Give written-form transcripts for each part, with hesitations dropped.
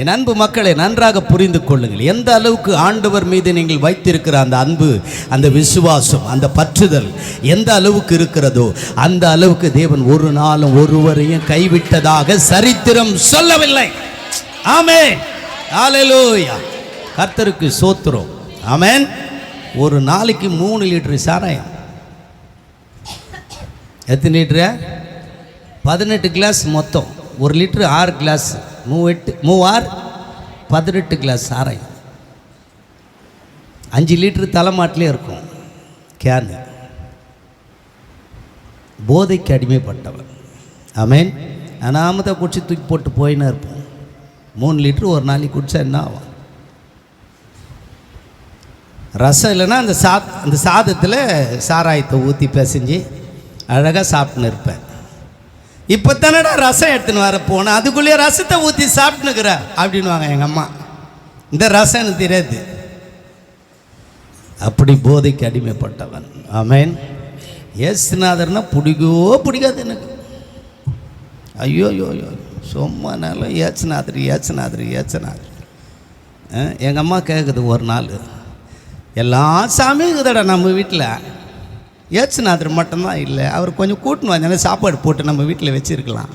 என் அன்பு மக்களை நன்றாக புரிந்து கொள்ளுங்கள். எந்த அளவுக்கு ஆண்டவர் மீது நீங்கள் வைத்திருக்கிற அந்த அன்பு, அந்த விசுவாசம், அந்த பற்றுதல் எந்த அளவுக்கு இருக்கிறதோ அந்த அளவுக்கு தேவன் ஒரு நாளும் ஒருவரையும் கைவிட்டதாக சரித்திரம் சொல்லவில்லை. ஆமென், ஹல்லேலூயா. கர்த்தருக்கு ஸ்தோத்திரம். ஆமென். ஒரு நாளைக்கு 3 லிட்டர் சாராயம். எத்தனை லிட்டரு? 18 கிளாஸ் மொத்தம். 1 லிட்டரு 6 கிளாஸ், 3 18 கிளாஸ் சாராயம். 5 லிட்டரு தலைமாட்டிலே இருக்கும் கேனு. போதைக்கு அடிமைப்பட்டவன். ஆமென். அனாமத்தை குடிச்சு தூக்கி போட்டு போயின்னு இருப்போம். 3 லிட்டரு ஒரு நாளைக்கு குடிச்சா என்ன ஆகும்? ரசம் இல்லைன்னா அந்த சாதத்தில் சாராயத்தை ஊற்றி பிசைஞ்சு அழகாக சாப்பிட்டுன்னு இருப்பேன். இப்போ தானடா ரசம் எடுத்துன்னு வர போனேன், அதுக்குள்ளேயே ரசத்தை ஊற்றி சாப்பிட்டுனுக்குற அப்படின்வாங்க எங்கள் அம்மா. இந்த ரசம் எனக்கு தெரியாது. அப்படி போதைக்கு அடிமைப்பட்டவன். ஆமென். ஏசுநாதர்னா பிடிக்காது எனக்கு. ஐயோ ஐயோ ஐயோ, சும்மா நாளும் ஏசுநாதர் ஏசுநாதர் ஏசுநாதர். எங்கள் அம்மா கேட்குது ஒரு நாள், எல்லா சாமியும் இருக்குதடா நம்ம வீட்டில், ஏசுநாதர் மட்டும்தான் இல்லை, அவர் கொஞ்சம் கூட்டின்னு வந்தாங்க, சாப்பாடு போட்டு நம்ம வீட்டில் வச்சுருக்கலாம்.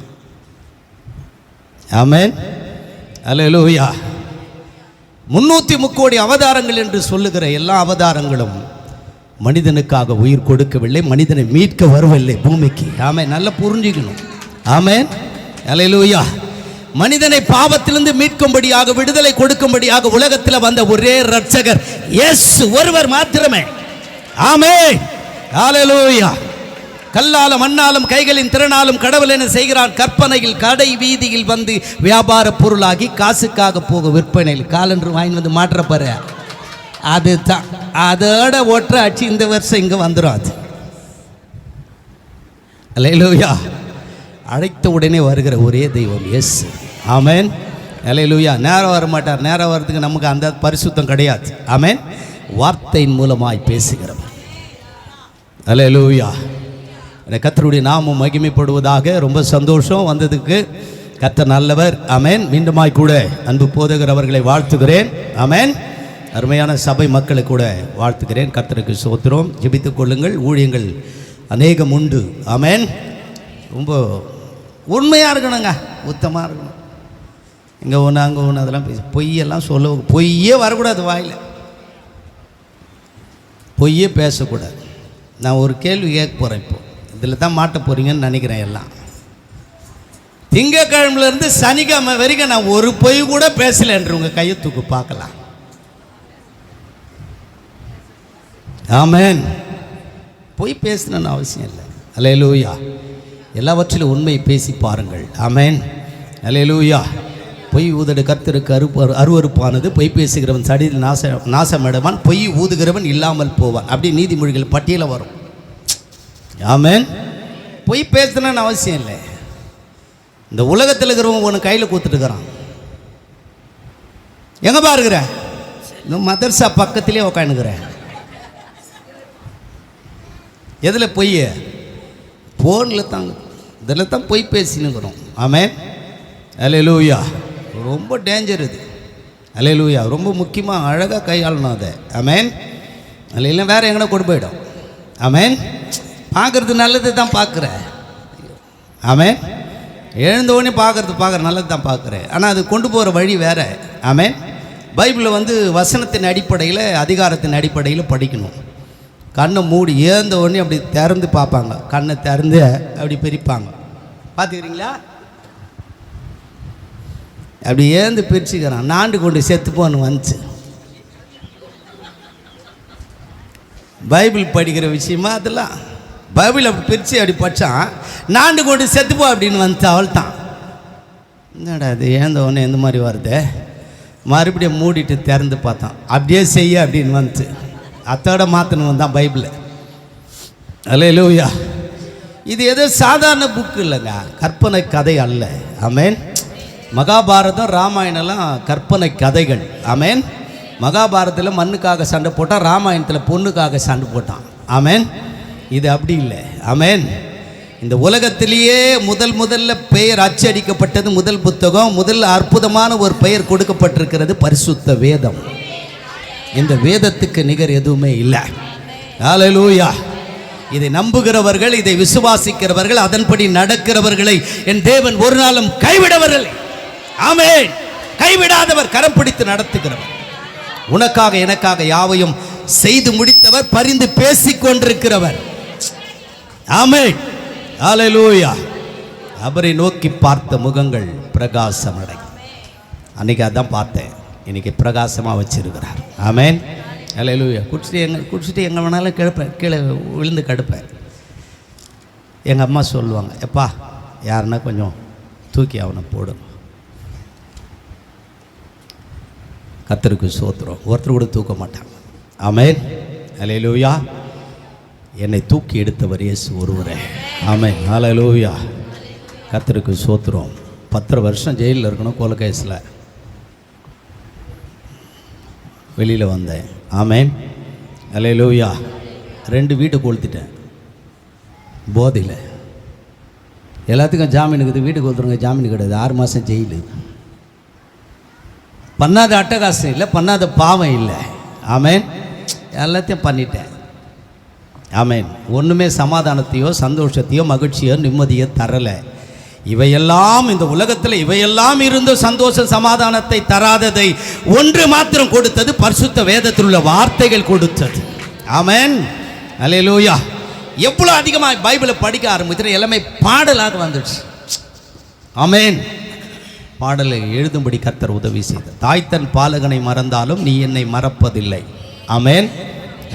ஆமென், ஹல்லேலூயா. 303 கோடி அவதாரங்கள் என்று சொல்லுகிற எல்லா அவதாரங்களும் மனிதனுக்காக உயிர் கொடுக்கவில்லை, மனிதனை மீட்க வரவில்லை பூமிக்கு. ஆமென், நல்லா புரிஞ்சுக்கணும். ஆமென், ஹல்லேலூயா. மனிதனை பாவத்திலிருந்து மீட்கும்படியாக, விடுதலை கொடுக்கும்படியாக உலகத்தில் வந்த ஒரே இரட்சகர் இயேசு ஒருவர் மாத்திரமே. ஆமென், ஹல்லேலூயா. கல்லாலும் மண்ணாலும் கைகளின் திறனாலும் கடவுள் என்ன செய்கிறான்? கற்பனையில் கடை வீதியில் வந்து வியாபார பொருளாகி காசுக்காக போக விற்பனையில் காலன்று வாங்கி வந்து மாற்றப்பாரு. அது தான் அதோட ஒற்ற அச்சு இந்த வருஷம் இங்கே வந்துடும். அது ஹல்லேலூயா. அழைத்த உடனே வருகிற ஒரே தெய்வம் இயேசு. ஆமென், ஹல்லேலூயா. நேரம் வர மாட்டார். நேரம் வர்றதுக்கு நமக்கு அந்த பரிசுத்தம் கிடையாது. ஆமென். வார்த்தையின் மூலமாய் பேசுகிறவர். ஹல்லேலூயா. கர்த்தருடைய நாமம் மகிமைப்படுவதாக. ரொம்ப சந்தோஷம் வந்ததுக்கு. கர்த்தர் நல்லவர். ஆமென். மீண்டுமாய் கூட அன்பு போதகர் அவர்களை வாழ்த்துகிறேன். ஆமென். அருமையான சபை மக்களை கூட வாழ்த்துகிறேன். கர்த்தருக்கு ஸ்தோத்திரம். ஜெபித்துக் கொள்ளுங்கள். ஊழியங்கள் அநேகம் உண்டு. ஆமென். ரொம்ப உண்மையாக இருக்கணுங்க, உத்தமாக இருக்கணும். இங்கே ஒன்று அங்கே ஒன்று அதெல்லாம் பேசி பொய்யெல்லாம் சொல்ல, பொய்யே வரக்கூடாது வாயில், பொய்யே பேசக்கூடாது. நான் ஒரு கேள்வி கேட்க போகிறேன். இப்போ இதில் தான் மாட்ட போகிறீங்கன்னு நினைக்கிறேன். எல்லாம் திங்கக்கிழமையிலேருந்து சனிக்கிழமை வரைக்கும் நான் ஒரு பொய் கூட பேசலைன்ற உங்கள் கையை தூக்கு பார்க்கலாம். ஆமென். பொய் பேசணுன்னு அவசியம் இல்லை. ஹல்லேலூயா. எல்லாவற்றிலும் உண்மையை பேசி பாருங்கள். ஆமென், ஹல்லேலூயா. பொய் ஊதடு கர்த்தருக்கு அருவருப்பானது, பொய் பேசுகிறவன் சடியில் நாசமடைவான், பொய் ஊதுகிறவன் இல்லாமல் போவான். அப்படி நீதிமொழிகள் பட்டியலில் வரும். ஆமென். பொய் பேசணும்னு அவசியம் இல்லை. இந்த உலகத்தில் இருக்கிறவங்க ஒன்று கையில் கூத்துட்டுக்கிறான். எங்கே பாருங்கிற? இந்த மதர்சா பக்கத்திலே உக்காந்துக்கிறேன். எதில் பொய்? ஃபோனில் தாங்க. இதில் தான் பொய் பேசினுக்கிறோம். ஆமென், ஹல்லேலூயா. ரொம்ப டேஞ்சர் இது. ஹல்லேலூயா. ரொம்ப முக்கியமாக அழகாக கையாளணும் அதை. ஆமென். அதில் இல்லை வேறு எங்கன்னா கொண்டு போயிடும். ஆமென். பார்க்குறது நல்லது தான் பார்க்குறேன். ஆமென். எழுந்தவொடனே பார்க்குறது நல்லது தான் பார்க்குறேன். ஆனால் அது கொண்டு போகிற வழி வேறு. ஆமென். பைபிளில் வந்து வசனத்தின் அடிப்படையில், அதிகாரத்தின் அடிப்படையில் படிக்கணும். கண்ணை மூடி ஏந்த உடனே அப்படி திறந்து பார்ப்பாங்க. கண்ணை திறந்து அப்படி பிரிப்பாங்க. பார்த்துக்கிறீங்களா? அப்படி ஏந்து பிரிச்சுக்கிறான். நாண்டு கொண்டு செத்துப்போன்னு வந்துச்சு. பைபிள் படிக்கிற விஷயமா அதெல்லாம்? பைபிள் அப்படி பிரித்து அப்படி படித்தான், நாண்டு கொண்டு செத்துப்போ அப்படின்னு வந்துச்சு. அவள் தான் என்னடா அது ஏந்த உடனே எந்த மாதிரி வருது? மறுபடியும் மூடிட்டு திறந்து பார்த்தான். அப்படியே செய்ய அப்படின்னு வந்துச்சு. அத்தோட மாற்றணும் தான் பைபிள். ஹல்லேலூயா. இது எதோ சாதாரண புக்கு இல்லைங்க, கற்பனை கதை அல்ல. ஆமேன். மகாபாரதம் ராமாயணம்லாம் கற்பனை கதைகள். ஆமேன். மகாபாரதத்தில் மண்ணுக்காக சண்டை போட்டான், ராமாயணத்தில் பொண்ணுக்காக சண்டை போட்டான். ஆமேன். இது அப்படி இல்லை. ஆமேன். இந்த உலகத்திலேயே முதல்ல பெயர் அச்சடிக்கப்பட்டது, முதல் புத்தகம், முதல் அற்புதமான ஒரு பெயர் கொடுக்கப்பட்டிருக்கிறது பரிசுத்த வேதம். இந்த வேதத்துக்கு நிகர் எதுவுமே இல்லை. ஹல்லேலூயா. இதை நம்புகிறவர்கள், இதை விசுவாசிக்கிறவர்கள், அதன்படி நடக்கிறவர்களை என் தேவன் ஒரு நாளும் கைவிடவதில்லை. ஆமென். கைவிடாதவர், கரம் பிடித்து நடத்துகிறவர், உனக்காக எனக்காக யாவையும் செய்து முடித்தவர், பரிந்து பேசிக் கொண்டிருக்கிறவர். ஆமென். ஹல்லேலூயா. அவரை நோக்கி பார்த்த முகங்கள் பிரகாசம் அடையும். அன்னைக்கு அதான் பார்த்தேன், இன்னைக்கு பிரகாசமாக வச்சிருக்கிறார். ஆமென். ஹல்லேலூயா. குடிச்சிட்டு எங்கே வேணாலும் கீழே விழுந்து கடுப்பேன். எங்கள் அம்மா சொல்லுவாங்க, எப்பா யாருன்னா கொஞ்சம் தூக்கி அவனை போடுங்க. கர்த்தருக்கு ஸ்தோத்திரம். ஒருத்தர் கூட தூக்க மாட்டாங்க. ஆமென். ஹல்லேலூயா. என்னை தூக்கி எடுத்தவர் இயேசு ஒருவரே. ஆமென். ஹல்லேலூயா. கர்த்தருக்கு ஸ்தோத்திரம். 10 வருஷம் ஜெயிலில் இருக்கணும், கொலை கேஸில் வெளியில் வந்தேன். ஆமென். ஹல்லேலூயா. 2 வீட்டை கொளுத்திட்டேன் போதையில். எல்லாத்துக்கும் ஜாமீன் இருக்குது, வீட்டுக்கு ஒருத்தருங்க ஜாமீன் கிடையாது. 6 மாதம் ஜெயிலு. பண்ணாத அட்டகாசம் இல்லை, பண்ணாத பாவம் இல்லை. ஆமென். எல்லாத்தையும் பண்ணிட்டேன். ஆமென். ஒன்றுமே சமாதானத்தையோ சந்தோஷத்தையோ மகிழ்ச்சியோ நிம்மதியோ தரலை. இவையெல்லாம் இந்த உலகத்தில் இவையெல்லாம் இருந்த சந்தோஷ சமாதானத்தை தராததை ஒன்று மாத்திரம் கொடுத்தது, பரிசுத்த வேதத்தில் உள்ள வார்த்தைகள் கொடுத்தது. ஆமென். ஹல்லேலூயா. எவ்வளோ அதிகமாக பைபிளை படிக்க ஆரம்பிச்சு எல்லாமே பாடலாக வந்துடுச்சு. ஆமென். பாடலை எழுதும்படி கர்த்தர் உதவி செய்தார். தாய் தன் பாலகனை மறந்தாலும் நீ என்னை மறப்பதில்லை. ஆமென்.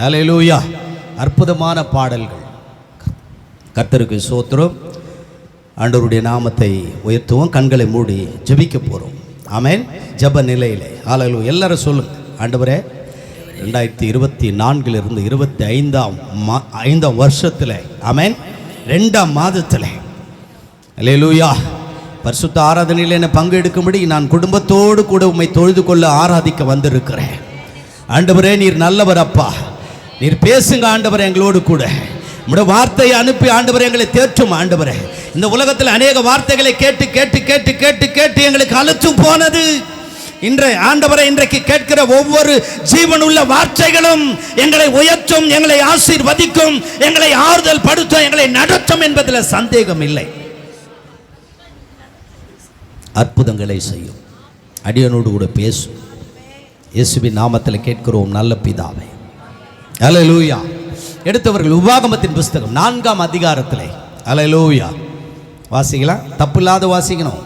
ஹல்லேலூயா. அற்புதமான பாடல்கள். கர்த்தருக்கு ஸ்தோத்திரம். ஆண்டவருடைய நாமத்தை உயர்த்துவோம். கண்களை மூடி ஜெபிக்க போகிறோம். ஆமென். ஜெப நிலையிலே ஹல்லேலூயா. எல்லாரும் சொல்லுங்க, ஆண்டவரே 2024 25ஆம் வருஷத்தில், ஆமென், 2ஆம் மாதத்தில், ஹல்லேலூயா, பரிசுத்த ஆராதனையில் என்னை பங்கு எடுக்கும்படி நான் குடும்பத்தோடு கூட உம்மை தொழுது கொள்ள ஆராதிக்க வந்திருக்கிறேன். ஆண்டவரே நீர் நல்லவர் அப்பா. நீர் பேசுங்க ஆண்டவரே எங்களோடு கூட. உம்முடைய வார்த்தையை அனுப்பி ஆண்டவரே எங்களை தேற்றும் ஆண்டவரே. இந்த உலகத்தில் அநேக வார்த்தைகளை கேட்டு கேட்டு கேட்டு கேட்டு கேட்டு எங்களுக்கு அழுத்தும் போனது. இன்றைக்கு கேட்கிற ஒவ்வொரு ஜீவனுள்ள வார்த்தைகளும் எங்களை உயர்த்தும், எங்களை ஆசீர்வதிக்கும், எங்களை ஆறுதல் படுத்தும், எங்களை நடத்தும் என்பதில் சந்தேகம் இல்லை. அற்புதங்களை செய்யும். அடியனோடு கூட பேசும். இயேசுவின் நாமத்தில் கேட்கிறோம் நல்ல பிதாவே. ஹல்லேலூயா. எடுத்தவர்கள் உபாகமத்தின் புஸ்தகம் 4ஆம் அதிகாரத்திலே, ஹல்லேலூயா, வாசிக்கலாம், தப்பில்லாத வாசிக்கணும்.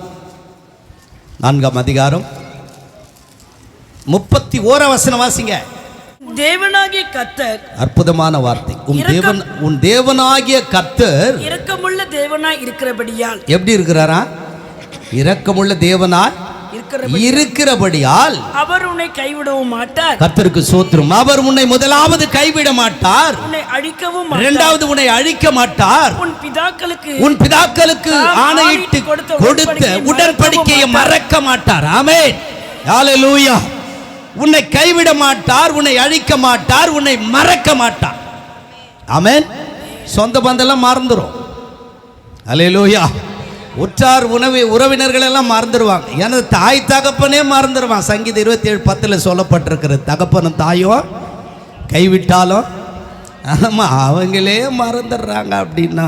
4ஆம் அதிகாரம் 31ஆம் வசனம் வாசிங்க. தேவனாகிய கர்த்தர், அற்புதமான வார்த்தை. உன் தேவனாகிய கர்த்தர் இரக்கமுள்ள தேவனாய் இருக்கிறபடியால். எப்படி இருக்கிறாரா? இரக்கமுள்ள தேவனாய் இருக்கிறபடியால் அவர் உன்னை கைவிடவும் மாட்டார். கர்த்தருக்கு ஸ்தோத்திரம். அவர் உன்னை முதலாவது கைவிட மாட்டார், உன்னை அழிக்கவும் மாட்டார். இரண்டாவது உன்னை அழிக்க மாட்டார். உன் பிதாக்களுக்கு ஆணையிட்டு கொடுத்த உடன்படிக்கையை மறக்க மாட்டார். ஆமென். ஹல்லேலூயா. உன்னை கைவிட மாட்டார், உன்னை அழிக்க மாட்டார், உன்னை மறக்க மாட்டார். ஆமென். சொந்த பந்தெல்லாம் மறந்துடும். ஹல்லேலூயா. உற்றார் உறவினர்கள் எல்லாம் மறந்துடுவாங்க. எனது தாய் தகப்பனே மறந்துடுவான். சங்கீதம் 27:10 சொல்லப்பட்டிருக்கிறது, தகப்பனும் தாயும் கைவிட்டாலும் ஆமாம் அவங்களே மறந்துடுறாங்க. அப்படின்னா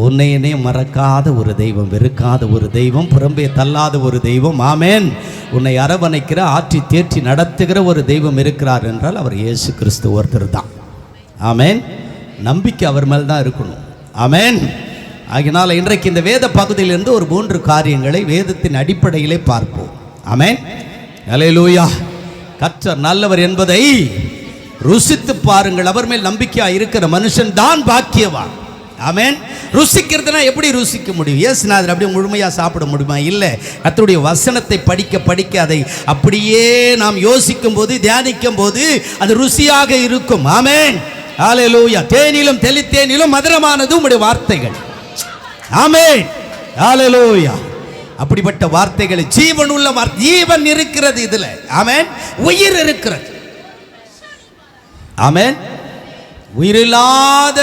உன்னையனே மறக்காத ஒரு தெய்வம், வெறுக்காத ஒரு தெய்வம், புறம்பே தள்ளாத ஒரு தெய்வம். ஆமென். உன்னை அரவணைக்கிற, ஆற்றி தேற்றி நடத்துகிற ஒரு தெய்வம் இருக்கிறார் என்றால் அவர் இயேசு கிறிஸ்து ஒருத்தர் தான். ஆமென். நம்பிக்கை அவர் மேல் தான் இருக்கணும். ஆமென். ஆகினால இன்றைக்கு இந்த வேத பகுதியிலிருந்து ஒரு 3 காரியங்களை வேதத்தின் அடிப்படையிலே பார்ப்போம். ஆமென். ஹல்லேலூயா. கர்த்தர் நல்லவர் என்பதை ருசித்து பாருங்கள். அவர் மேல் நம்பிக்கையா இருக்கிற மனுஷன் தான் பாக்கியவான். ஆமென். ருசிக்கிறதுனா எப்படி ருசிக்க முடியும்? இயேசுநாதர் அப்படியே முழுமையாக சாப்பிட முடியுமா? இல்லை. கர்த்தருடைய வசனத்தை படிக்க படிக்க அதை அப்படியே நாம் யோசிக்கும் போது, தியானிக்கும் போது அது ருசியாக இருக்கும். ஆமென். ஹalleluya. தேனிலும் தெளித்தேனிலும் மதுரமானது உம்முடைய வார்த்தைகள். ஆமென். ஹalleluya. அப்படிப்பட்ட வார்த்தைகள் ஜீவன் உள்ள வார்த்தை. ஜீவன் இருக்கிறது இதுல. ஆமென். உயிர் இருக்கிறது. ஆமென். உயிரில்லாத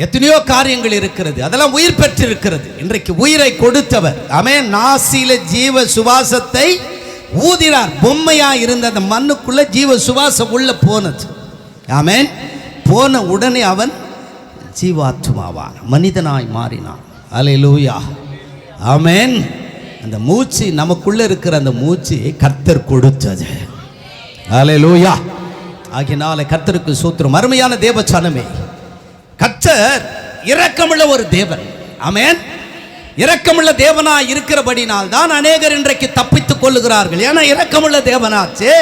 எத்தனையோ காரியங்கள் இருக்கிறது, அதெல்லாம் உயிர் பெற்றிருக்கிறது. இன்றைக்கு உயிரை கொடுத்தவர். ஆமென். நாசியில ஜீவ சுவாசத்தை ஊதினார். பொம்மையா இருந்த அந்த மண்ணுக்குள்ள ஜீவ சுவாசம் உள்ள போனது. ஆமென். போன உடனே அவன் ஜீவாத்மாவான், மனிதனாய் மாறினான். அல்லேலூயா. ஆமென். அந்த மூச்சு நமக்குள்ள இருக்கிற அந்த மூச்சு கர்த்தர் கொடுத்தது. அல்லேலூயா. ஆகினால கர்த்தருக்கு ஸ்தோத்திரம். அருமையான தேவச்சனமே, கர்த்தர் இரக்கமுள்ள ஒரு தேவன். ஆமென். இரக்கமுள்ள தேவனாய் இருக்கிறபடினால் தான் அநேகர் இன்றைக்கு தப்பித்துக் கொள்ளுகிறார்கள். ஏன்னா இரக்கமுள்ள தேவனாச்சே,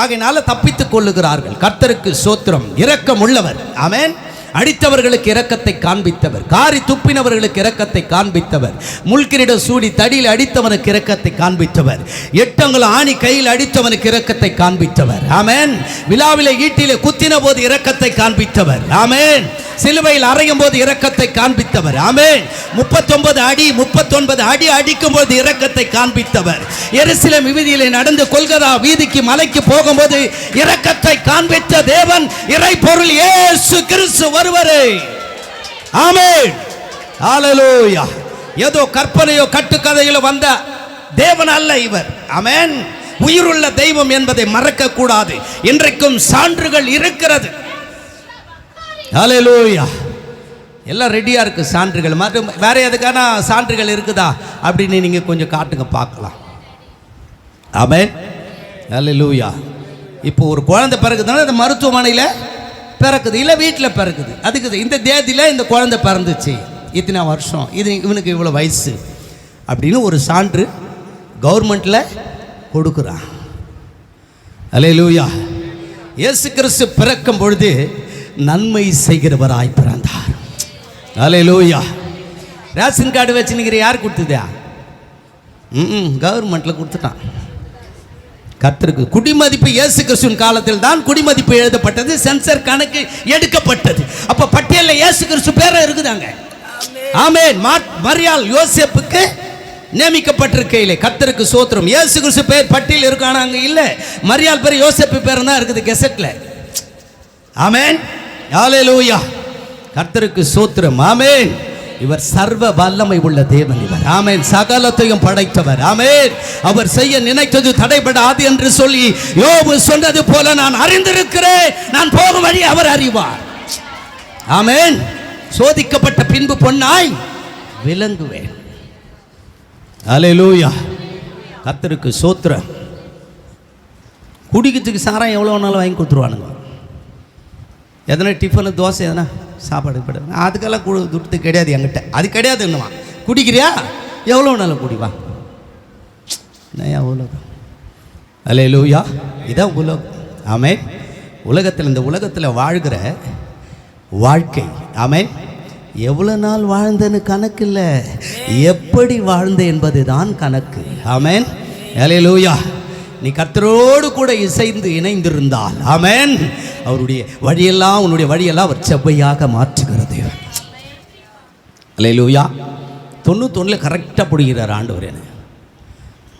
ஆகையினால தப்பித்துக் கொள்ளுகிறார்கள். கர்த்தருக்கு ஸ்தோத்திரம். இரக்கமுள்ளவர். ஆமென். அடித்தவர்களுக்கு இரக்கத்தை காண்பித்தவர், காரி துப்பினவர்களுக்கு இரக்கத்தை காண்பித்தவர், முள்கிரீட சூடி தடியில் அடித்தவனுக்கு இரக்கத்தை காண்பித்தவர், எட்டங்கள் ஆணி கையில் அடித்தவனுக்கு இரக்கத்தை காண்பித்தவர். ஆமென். விழாவிலே ஈட்டிலே குத்தின போது இரக்கத்தை காண்பித்தவர். ஆமென். சிலுவையில் அறையும் போது இரக்கத்தை காண்பித்தவர். ஆமென். 39 அடி 39 அடி அடிக்கும் போது இரக்கத்தை காண்பித்தவர். எருசலேம் வீதியிலே நடந்து கொல்கதா வீதிக்கு மலைக்கு போகும்போது இரக்கத்தை காண்பித்த தேவன் இறைப்பொருள் இயேசு கிறிஸ்து ஒருவரே. ஆமென். ஹalleluya. ஏதோ கற்பனையோ கட்டுக்கதையிலோ வந்த தேவன் அல்ல இவர். ஆமென். உயிருள்ள தெய்வம் என்பதை மறக்க கூடாது. இன்றைக்கும் சான்றுகள் இருக்கிறது. ஹalleluya. எல்லாம் ரெடியா இருக்கு சான்றுகள். மற்றும் வேற எதுக்கான சான்றுகள் இருக்குதா அப்படின்னு நீங்க கொஞ்சம் காட்டுங்க பார்க்கலாம். ஆமென். ஹalleluya. இப்போ ஒரு குழந்தை பிறகுதுன்னா அது மருத்துவமனையில் பிறக்குது, இல்லை வீட்டில் பிறக்குது. அதுக்கு இந்த தேதியில் இந்த குழந்தை பிறந்துச்சு, இத்தனை வருஷம், இது இவனுக்கு இவ்வளோ வயசு அப்படின்னு ஒரு சான்று கவர்மெண்ட்டில் கொடுக்குறான். ஹல்லேலூயா. இயேசு கிறிஸ்து பிறக்கும் பொழுது நன்மை செய்கிறவராய் பிறந்தார். ஹல்லேலூயா. ரேஷன் கார்டு வச்சுன்னுக்கிற யார் கொடுத்ததா? கவர்மெண்ட்டில் கொடுத்துட்டான். கர்த்தருக்கு குடிமதிப்பு இயேசு கிறிஸ்துவின் காலத்தில் தான் குடிமதிப்பு எழுதப்பட்டது, சென்சர் கணக்கு எடுக்கப்பட்டது. அப்ப பட்டியலில் இயேசு கிறிஸ்து பேரை இருக்குதாங்க. ஆமென். மரியாள் யோசேப்புக்கு நியமிக்கப்பட்டிருக்கையிலே கர்த்தருக்கு ஸ்தோத்திரம். இயேசு கிறிஸ்து பேர் பட்டியல் இருக்கான அங்க இல்ல, மரியாள் பேர் யோசேப்பு பேர் தான் இருக்குது கெசட்ல. ஆமென். ஹல்லேலூயா. கர்த்தருக்கு ஸ்தோத்திரம். ஆமென். இவர் சர்வ வல்லமை உள்ள தேவன் இவர். ஆமென். சகலத்தையும் படைத்தவர். ஆமென். அவர் செய்ய நினைத்தது தடைபடாது என்று சொல்லி யோபு சொன்னது போல நான் அறிந்திருக்கிறேன், நான் போகும் வழி அவர் அறிவார். ஆமென். சோதிக்கப்பட்ட பின்பு பொன்னாய் விளங்குவேன். ஹல்லேலூயா. கர்த்தருக்கு ஸ்தோத்திரம். குடிக்கிறதுக்கு சாராயம் எவ்வளோ வேணாலும் வாங்கி கொடுத்துருவானுங்க. எதனா டிஃபனு தோசை எதனா சாப்பாடு படம் அதுக்கெல்லாம் துட்டு கிடையாது என்கிட்ட. அது கிடையாது. என்னவா குடிக்கிறியா? எவ்வளோ வேணாலும் குடிவா. உலகம். ஹல்லேலூயா. இதான் உலகம். ஆமென். உலகத்தில் இந்த உலகத்தில் வாழ்கிற வாழ்க்கை. ஆமென். எவ்வளோ நாள் வாழ்ந்தேன்னு கணக்கு இல்லை, எப்படி வாழ்ந்த என்பது தான் கணக்கு. ஆமென். ஹல்லேலூயா. நீ கர்த்தரோடு கூட இசைந்து இணைந்திருந்தால் ஆமென், அவருடைய வழியெல்லாம் உன்னுடைய வழியெல்லாம் அவர் செவ்வையாக மாற்றுகிறது. ஹல்லேலூயா. 91 கரெக்டாக பிடிக்கிறார் ஆண்டவர். என்ன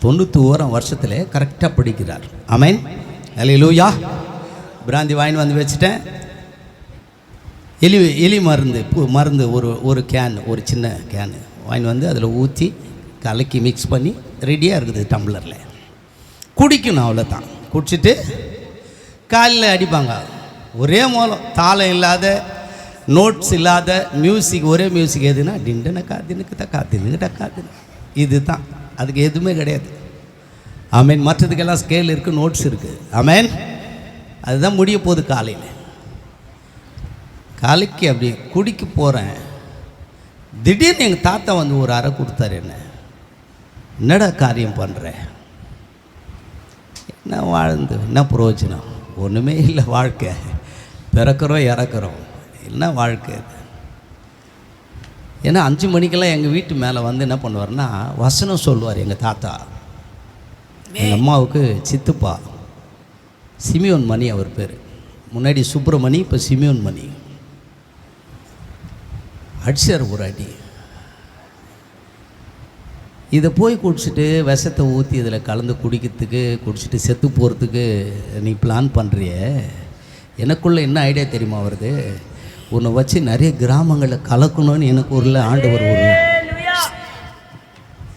91 வருஷத்தில் கரெக்டாக பிடிக்கிறார். ஆமென். ஹல்லேலூயா. பிராந்தி வாங்கி வந்து வச்சுட்டேன். எலி மருந்து ஒரு கேன், ஒரு சின்ன கேனு வாங்கி வந்து அதில் ஊற்றி கலக்கி மிக்ஸ் பண்ணி ரெடியாக இருக்குது டம்ளரில். குடிக்கணும், அவ்வளோதான். குடிச்சிட்டு காலில் அடிப்பாங்க. ஒரே மூலம், தாளம் இல்லாத, நோட்ஸ் இல்லாத மியூசிக். ஒரே மியூசிக் எதுனா டிண்டனக்கா தினுக்கு தக்கா தினுக்கு டக்கா தினு, இது தான். அதுக்கு எதுவுமே கிடையாது. ஆமென். மற்றதுக்கெல்லாம் ஸ்கேல் இருக்குது, நோட்ஸ் இருக்குது. ஆமென். அதுதான் முடிய போகுது. காலைக்கு அப்படி குடிக்க போகிறேன். திடீர்னு எங்கள் தாத்தா வந்து ஒரு அறை கொடுத்தாரு. என்னடா காரியம் பண்ணுறேன்? என்ன வாழ்ந்து என்ன பிரயோஜனம்? ஒன்றுமே இல்லை. வாழ்க்கை பிறக்கிறோம் இறக்குறோம், என்ன வாழ்க்கை? ஏன்னா 5 மணிக்கெல்லாம் எங்கள் வீட்டு மேலே வந்து என்ன பண்ணுவார்னா வசனம் சொல்லுவார். எங்கள் தாத்தா, எங்கள் அம்மாவுக்கு சித்துப்பா, சிமியோன் மணி அவர் பேர். முன்னாடி சுப்பிரமணி, இப்போ சிமியோன் மணி. அடிச்சார் ஒரு அடி. இதை போய் குடிச்சிட்டு விஷத்தை ஊற்றி இதில் கலந்து குடிச்சிட்டு செத்து போகிறதுக்கு நீ பிளான் பண்ணுறிய. எனக்குள்ளே என்ன ஐடியா தெரியுமா வருது? உன்னை வச்சு நிறைய கிராமங்களில் கலக்கணும்னு எனக்கு ஊரில் ஆண்டவர் ஒரு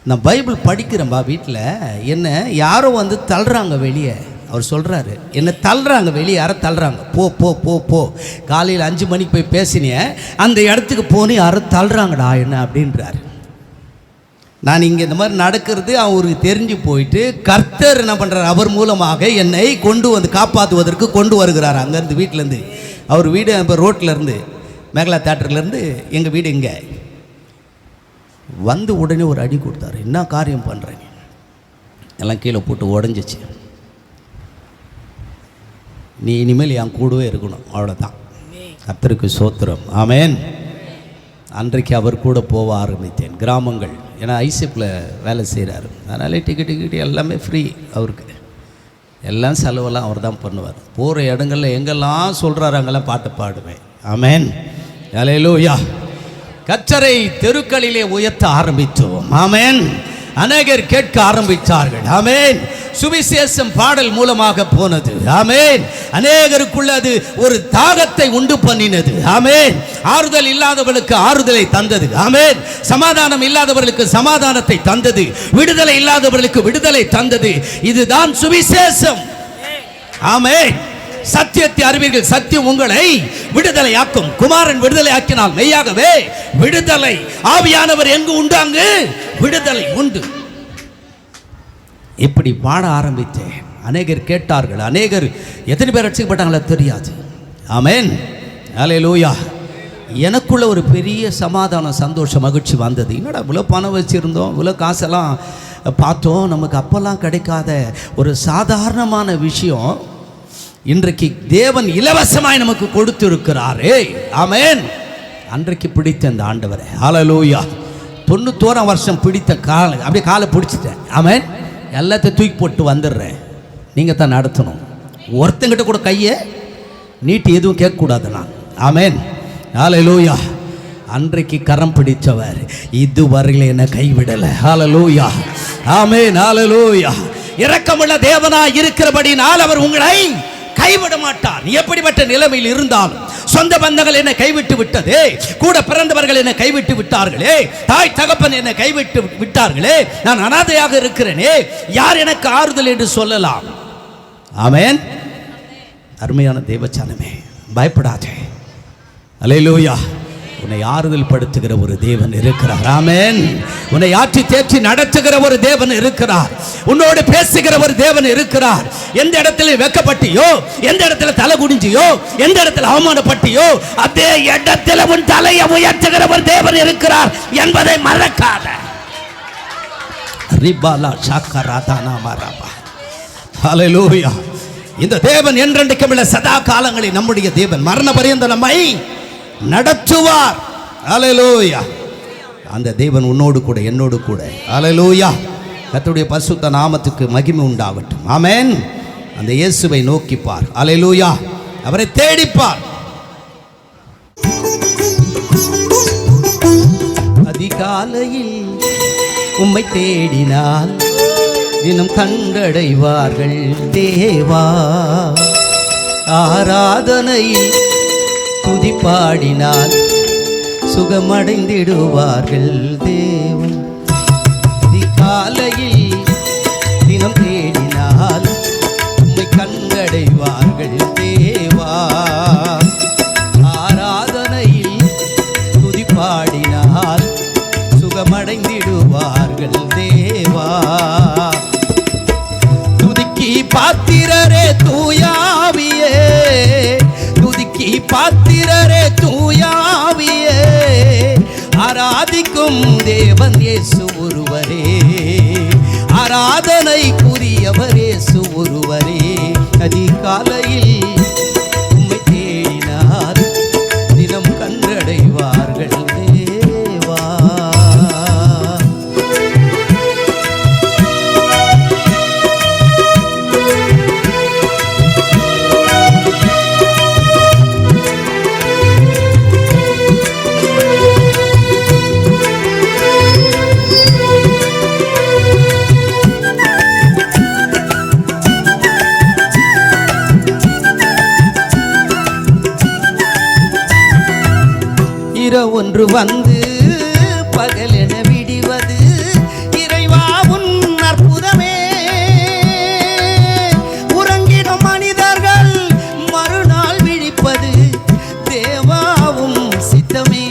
நான் பைபிள் படிக்கிறேன்பா வீட்டில். என்ன யாரோ வந்து தள்ளுறாங்க வெளியே. அவர் சொல்கிறாரு, என்னை தள்ளுறாங்க வெளியே. யாரை தள்ளுறாங்க? போ போ போ போ காலையில் 5 மணிக்கு போய் பேசினிய அந்த இடத்துக்கு போனேன், யாரோ தள்ளுறாங்கடா என்ன அப்படின்றாரு. நான் இங்கே இந்த மாதிரி நடக்கிறது அவருக்கு தெரிஞ்சு போயிட்டு கர்த்தர் என்ன பண்ணுறார், அவர் மூலமாக என்னை கொண்டு வந்து காப்பாற்றுவதற்கு கொண்டு வருகிறார். அங்கேருந்து வீட்டிலேருந்து, அவர் வீடு இப்போ ரோட்டிலேருந்து மேகலா தேட்டர்லேருந்து எங்கள் வீடு இங்கே வந்து உடனே ஒரு அடி கொடுத்தாரு. என்ன காரியம் பண்ணுறேன்? எல்லாம் கீழே போட்டு உடஞ்சிச்சு. நீ இனிமேல் என் கூடவே இருக்கணும், அவ்வளோதான். கர்த்தருக்கு சோத்திரம். ஆமென். அன்றைக்கு அவர் கூட போக ஆரம்பித்தேன் கிராமங்கள். ஏன்னா ஐசிஎஃப்பில் வேலை செய்கிறாரு, அதனால் டிக்கெட்டு எல்லாமே ஃப்ரீ அவருக்கு. எல்லாம் செலவெல்லாம் அவர் தான் பண்ணுவார். போகிற இடங்களில் எங்கெல்லாம் சொல்கிறாரு அங்கெல்லாம் பாட்டு பாடுவேன். ஆமென். அல்லேலூயா. கர்த்தரை தெருக்களிலே உயர்த்த ஆரம்பித்தோம். ஆமென். அநேகர் கேட்க ஆரம்பித்தார்கள். ஆமென். சுவிசேஷம் பாடல் மூலமாக போனது. ஆமென். அநேகருக்குள்ள அது ஒரு தாகத்தை உண்டு பண்ணினது. ஆமென். ஆறுதல் இல்லாதவர்களுக்கு ஆறுதலை தந்தது. ஆமென். சமாதானம் இல்லாதவர்களுக்கு சமாதானத்தை தந்தது. விடுதலை இல்லாதவர்களுக்கு விடுதலை தந்தது. இதுதான் சுவிசேஷம். ஆமென். சத்தியத்தை அறிவீர்கள், சத்தியம் உங்களை விடுதலையாக்கும். குமாரன் விடுதலை ஆக்கினால் மெய்யாகவே விடுதலை. ஆவியானவர் எங்கு உண்டு அங்கு விடுதலை உண்டு. இப்படி பாட ஆரம்பித்தேன். அநேகர் கேட்டார்கள். அநேகர் எத்தனை பேர் ரட்சிக்கப்பட்டாங்களோ தெரியாது. ஆமென். அல்லேலூயா. எனக்குள்ள ஒரு பெரிய சமாதானம், சந்தோஷம், மகிழ்ச்சி வந்தது. என்னடா இவ்வளோ பணம் வச்சுருந்தோம், இவ்வளோ காசெல்லாம் பார்த்தோம், நமக்கு அப்போல்லாம் கிடைக்காத ஒரு சாதாரணமான விஷயம் இன்றைக்கு தேவன் இலவசமாய் நமக்கு கொடுத்திருக்கிறாரே. ஆமென். அன்றைக்கு பிடித்த அந்த ஆண்டவரே. ஹல்லேலூயா. 91 வருஷம் பிடித்த காலை அப்படியே காலை பிடிச்சிட்டேன். ஆமென். எல்லாத்தையும் தூக்கி போட்டு வந்துடுறேன். நீங்கள் தான் நடத்தணும். ஒருத்தங்கிட்ட கூட கையை நீட்டி எதுவும் கேட்கக்கூடாது நான். ஆமென். ஹல்லேலூயா. அன்றைக்கு கரம் பிடித்தவர் இதுவரையில் என்னை கைவிடலை. ஹல்லேலூயா. ஆமென். ஹல்லேலூயா. இரக்கமுள்ள தேவனாய் இருக்கிறபடினால் அவர் உங்களை கைவிட மாட்டார். எப்படிப்பட்ட நிலைமையில் இருந்தாலும். சொந்த பந்தங்கள் என்னை கைவிட்டு விட்டதே, கூட பிறந்தவர்கள் என்னை கைவிட்டு விட்டார்களே, தாய் தகப்பன் என்னை கைவிட்டு விட்டார்களே, நான் அனாதையாக இருக்கிறேனே, யார் எனக்கு ஆறுதல் என்று சொல்லலாம்? ஆமென். அருமையான தேவச்சனமே, பயப்படாதே. அல்லேலூயா. உன்னை ஆறுதல் படுத்துகிற ஒரு தேவன் இருக்கிறார். ஆமென். உன்னை ஆற்றி தேற்றி நடத்துகிற ஒரு தேவன் இருக்கிறார். உன்னோடு பேசுகிற ஒரு தேவன் இருக்கிறார். எந்த இடத்துல வெக்கப்பட்டியோ, எந்த இடத்துல தலை குனிஞ்சியோ, எந்த இடத்துல அவமானப்பட்டியோ, அதே இடத்துல உன் தலையை உயர்த்துகிற ஒரு தேவன் இருக்கிறார் என்பதை மறக்காத. ரிபாலா சாக்கராதானா மரபா. ஹல்லேலூயா. இந்த தேவன் என்றென்றைக்கும் உள்ள சதா காலங்களில் நம்முடைய தேவன் மரண பரியந்த நம்மை நடத்துவார். ஹல்லேலூயா. அந்த தேவன் உன்னோடு கூட என்னோடு கூட. ஹல்லேலூயா. கர்த்தருடைய பரிசுத்த நாமத்துக்கு மகிமை உண்டாகட்டும். ஆமென். அந்த இயேசுவை நோக்கிப்பார். ஹல்லேலூயா. அவரை தேடிப்பார். அதிகாலையில் உம்மை தேடினால் தினம் கண்டடைவார்கள் தேவா. ஆராதனையில் துதி பாடினால் சுகமடைந்திடுவார்கள் தேவன். அதிகாலையில் தினம் தேடினால் உம்மை கண்டடைவார்கள் தேவா. ஆராதனையில் துதி பாடினால் சுகமடைந்திடுவார்கள் தேவா. துதிக்கி பாத்திரரே தூயாவியே, துதிக்கி பாத்திரரே தூயாவியே, ஆராதிக்கும் தேவன் இயேசு ஒருவரே, ஆராதனைக்குரியவர் இயேசு ஒருவரே. அதிகாலையில் உம்மை தேடினார் தினம் கண்டடைவார்கள் தேவா. இரவொன்று வந்து பகலென விடிவது இறைவா உன் அற்புதமே. உறங்கிடும் மனிதர்கள் மறுநாள் விழிப்பது தேவாவும் சித்தமே.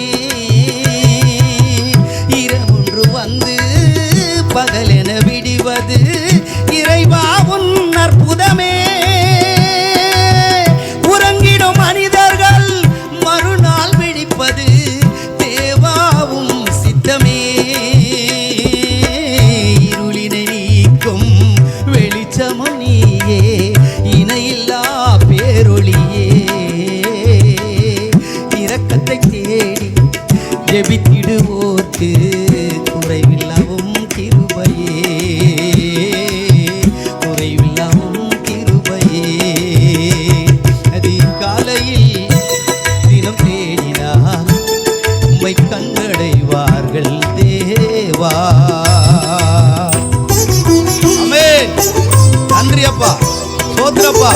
இரவொன்று வந்து பகலென விடிவது இறைவா உன் அற்புதமே. உறங்கிடும் மனிதர்கள் மறுநாள் விழிப்பது தேவாவும் சித்தமே. இருளினை நீக்கும் வெளிச்சமும் நீயே, இணையில்லா பேரொளியே. இரக்கத்தை தேடி ஜெபித்திடுவோர்க்கு குறைவில்லாவும் கிருபையே, குறைவில்லாவும் கிருபையே. அதிகாலையில் தினம் தேடினார் உம்மை கண்டடைவார்கள் தேவா. ஆமென். நன்றி அப்பா, சோத்திரப்பா.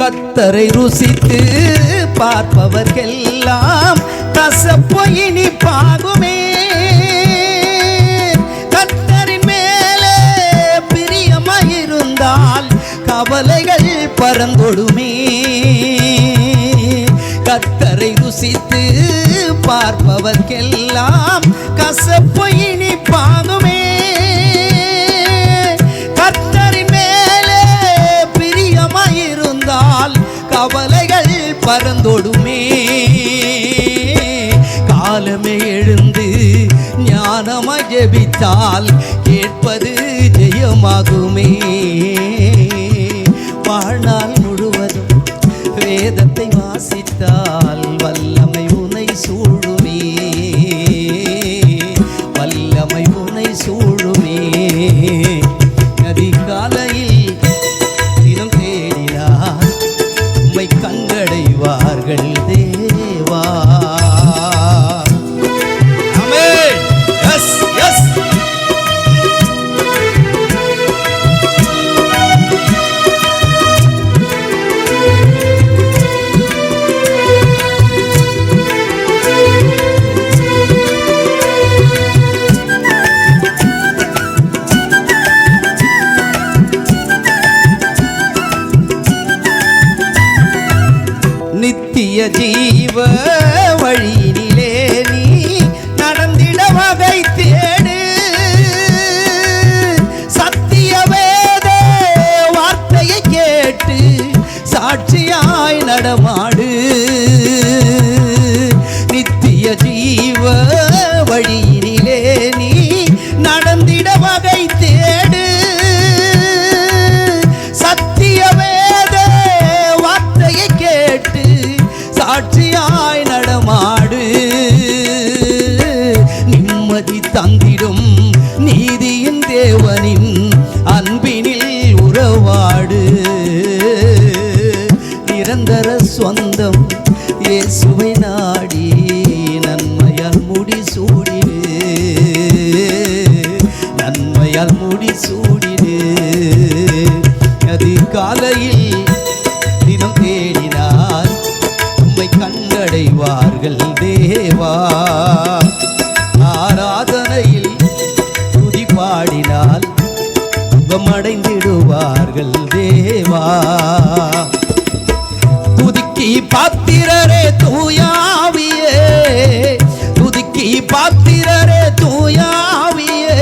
கர்த்தரை ருசித்து பார்ப்பவர்க்கெல்லாம் கசப்பு இனிப்பாகுமே. கர்த்தரின் மேலே பிரியமாயிருந்தால் கவலைகள் பறந்தொடுமே. கர்த்தரை ருசித்து பார்ப்பவர்க்கெல்லாம் கசப்பு இனிப்பாகுமே. கர்த்தரின் மேலே பிரியமாயிருந்தால் கவலைகள் பறந்தொடுமே. காலமே எழுந்து ஞானமாய் ஜெபித்தால் கேட்பது ஜெயமாகுமே. வாழ்நாள் முழுவதும் வேதத்தை வாசித்தால் வல்லமை உனை சூழுமே, வல்லமை உனை சூழுமே. அதிகாலையில் தினம் தேடினார் உம்மை கண்டடைவார்கள் தேவா. ஆமென். S S. நித்திய ஜீவ வழியினிலே நீ நடந்திட வகை தேடு. சத்திய வேத வார்த்தையை கேட்டு சாட்சியாய் நடமாடு. நித்திய ஜீவ வழியினிலே நீ நடந்திட வகை தேடு. சத்திய வேத வார்த்தையை கேட்டு சாட்சியாய் நடமாடு. நிம்மதி தந்திடும் நீதியின் தேவனின் அன்பினில் உறவாடு. நிரந்தர சொந்தம் இயேசுவை நாடி நன்மையால் முடிசூடிடு, நன்மையால் முடிசூடிடு. அதிகாலையில் தினம் தேடினார் உம்மை கண்டடைவார்கள் தேவா. ஆராதனையில் துதி பாடினால் சுகமடைந்திடுவார்கள் தேவா. துதிக்கு பாத்திரரே தூயாவியே, துதிக்கு பாத்திரரே தூயாவியே.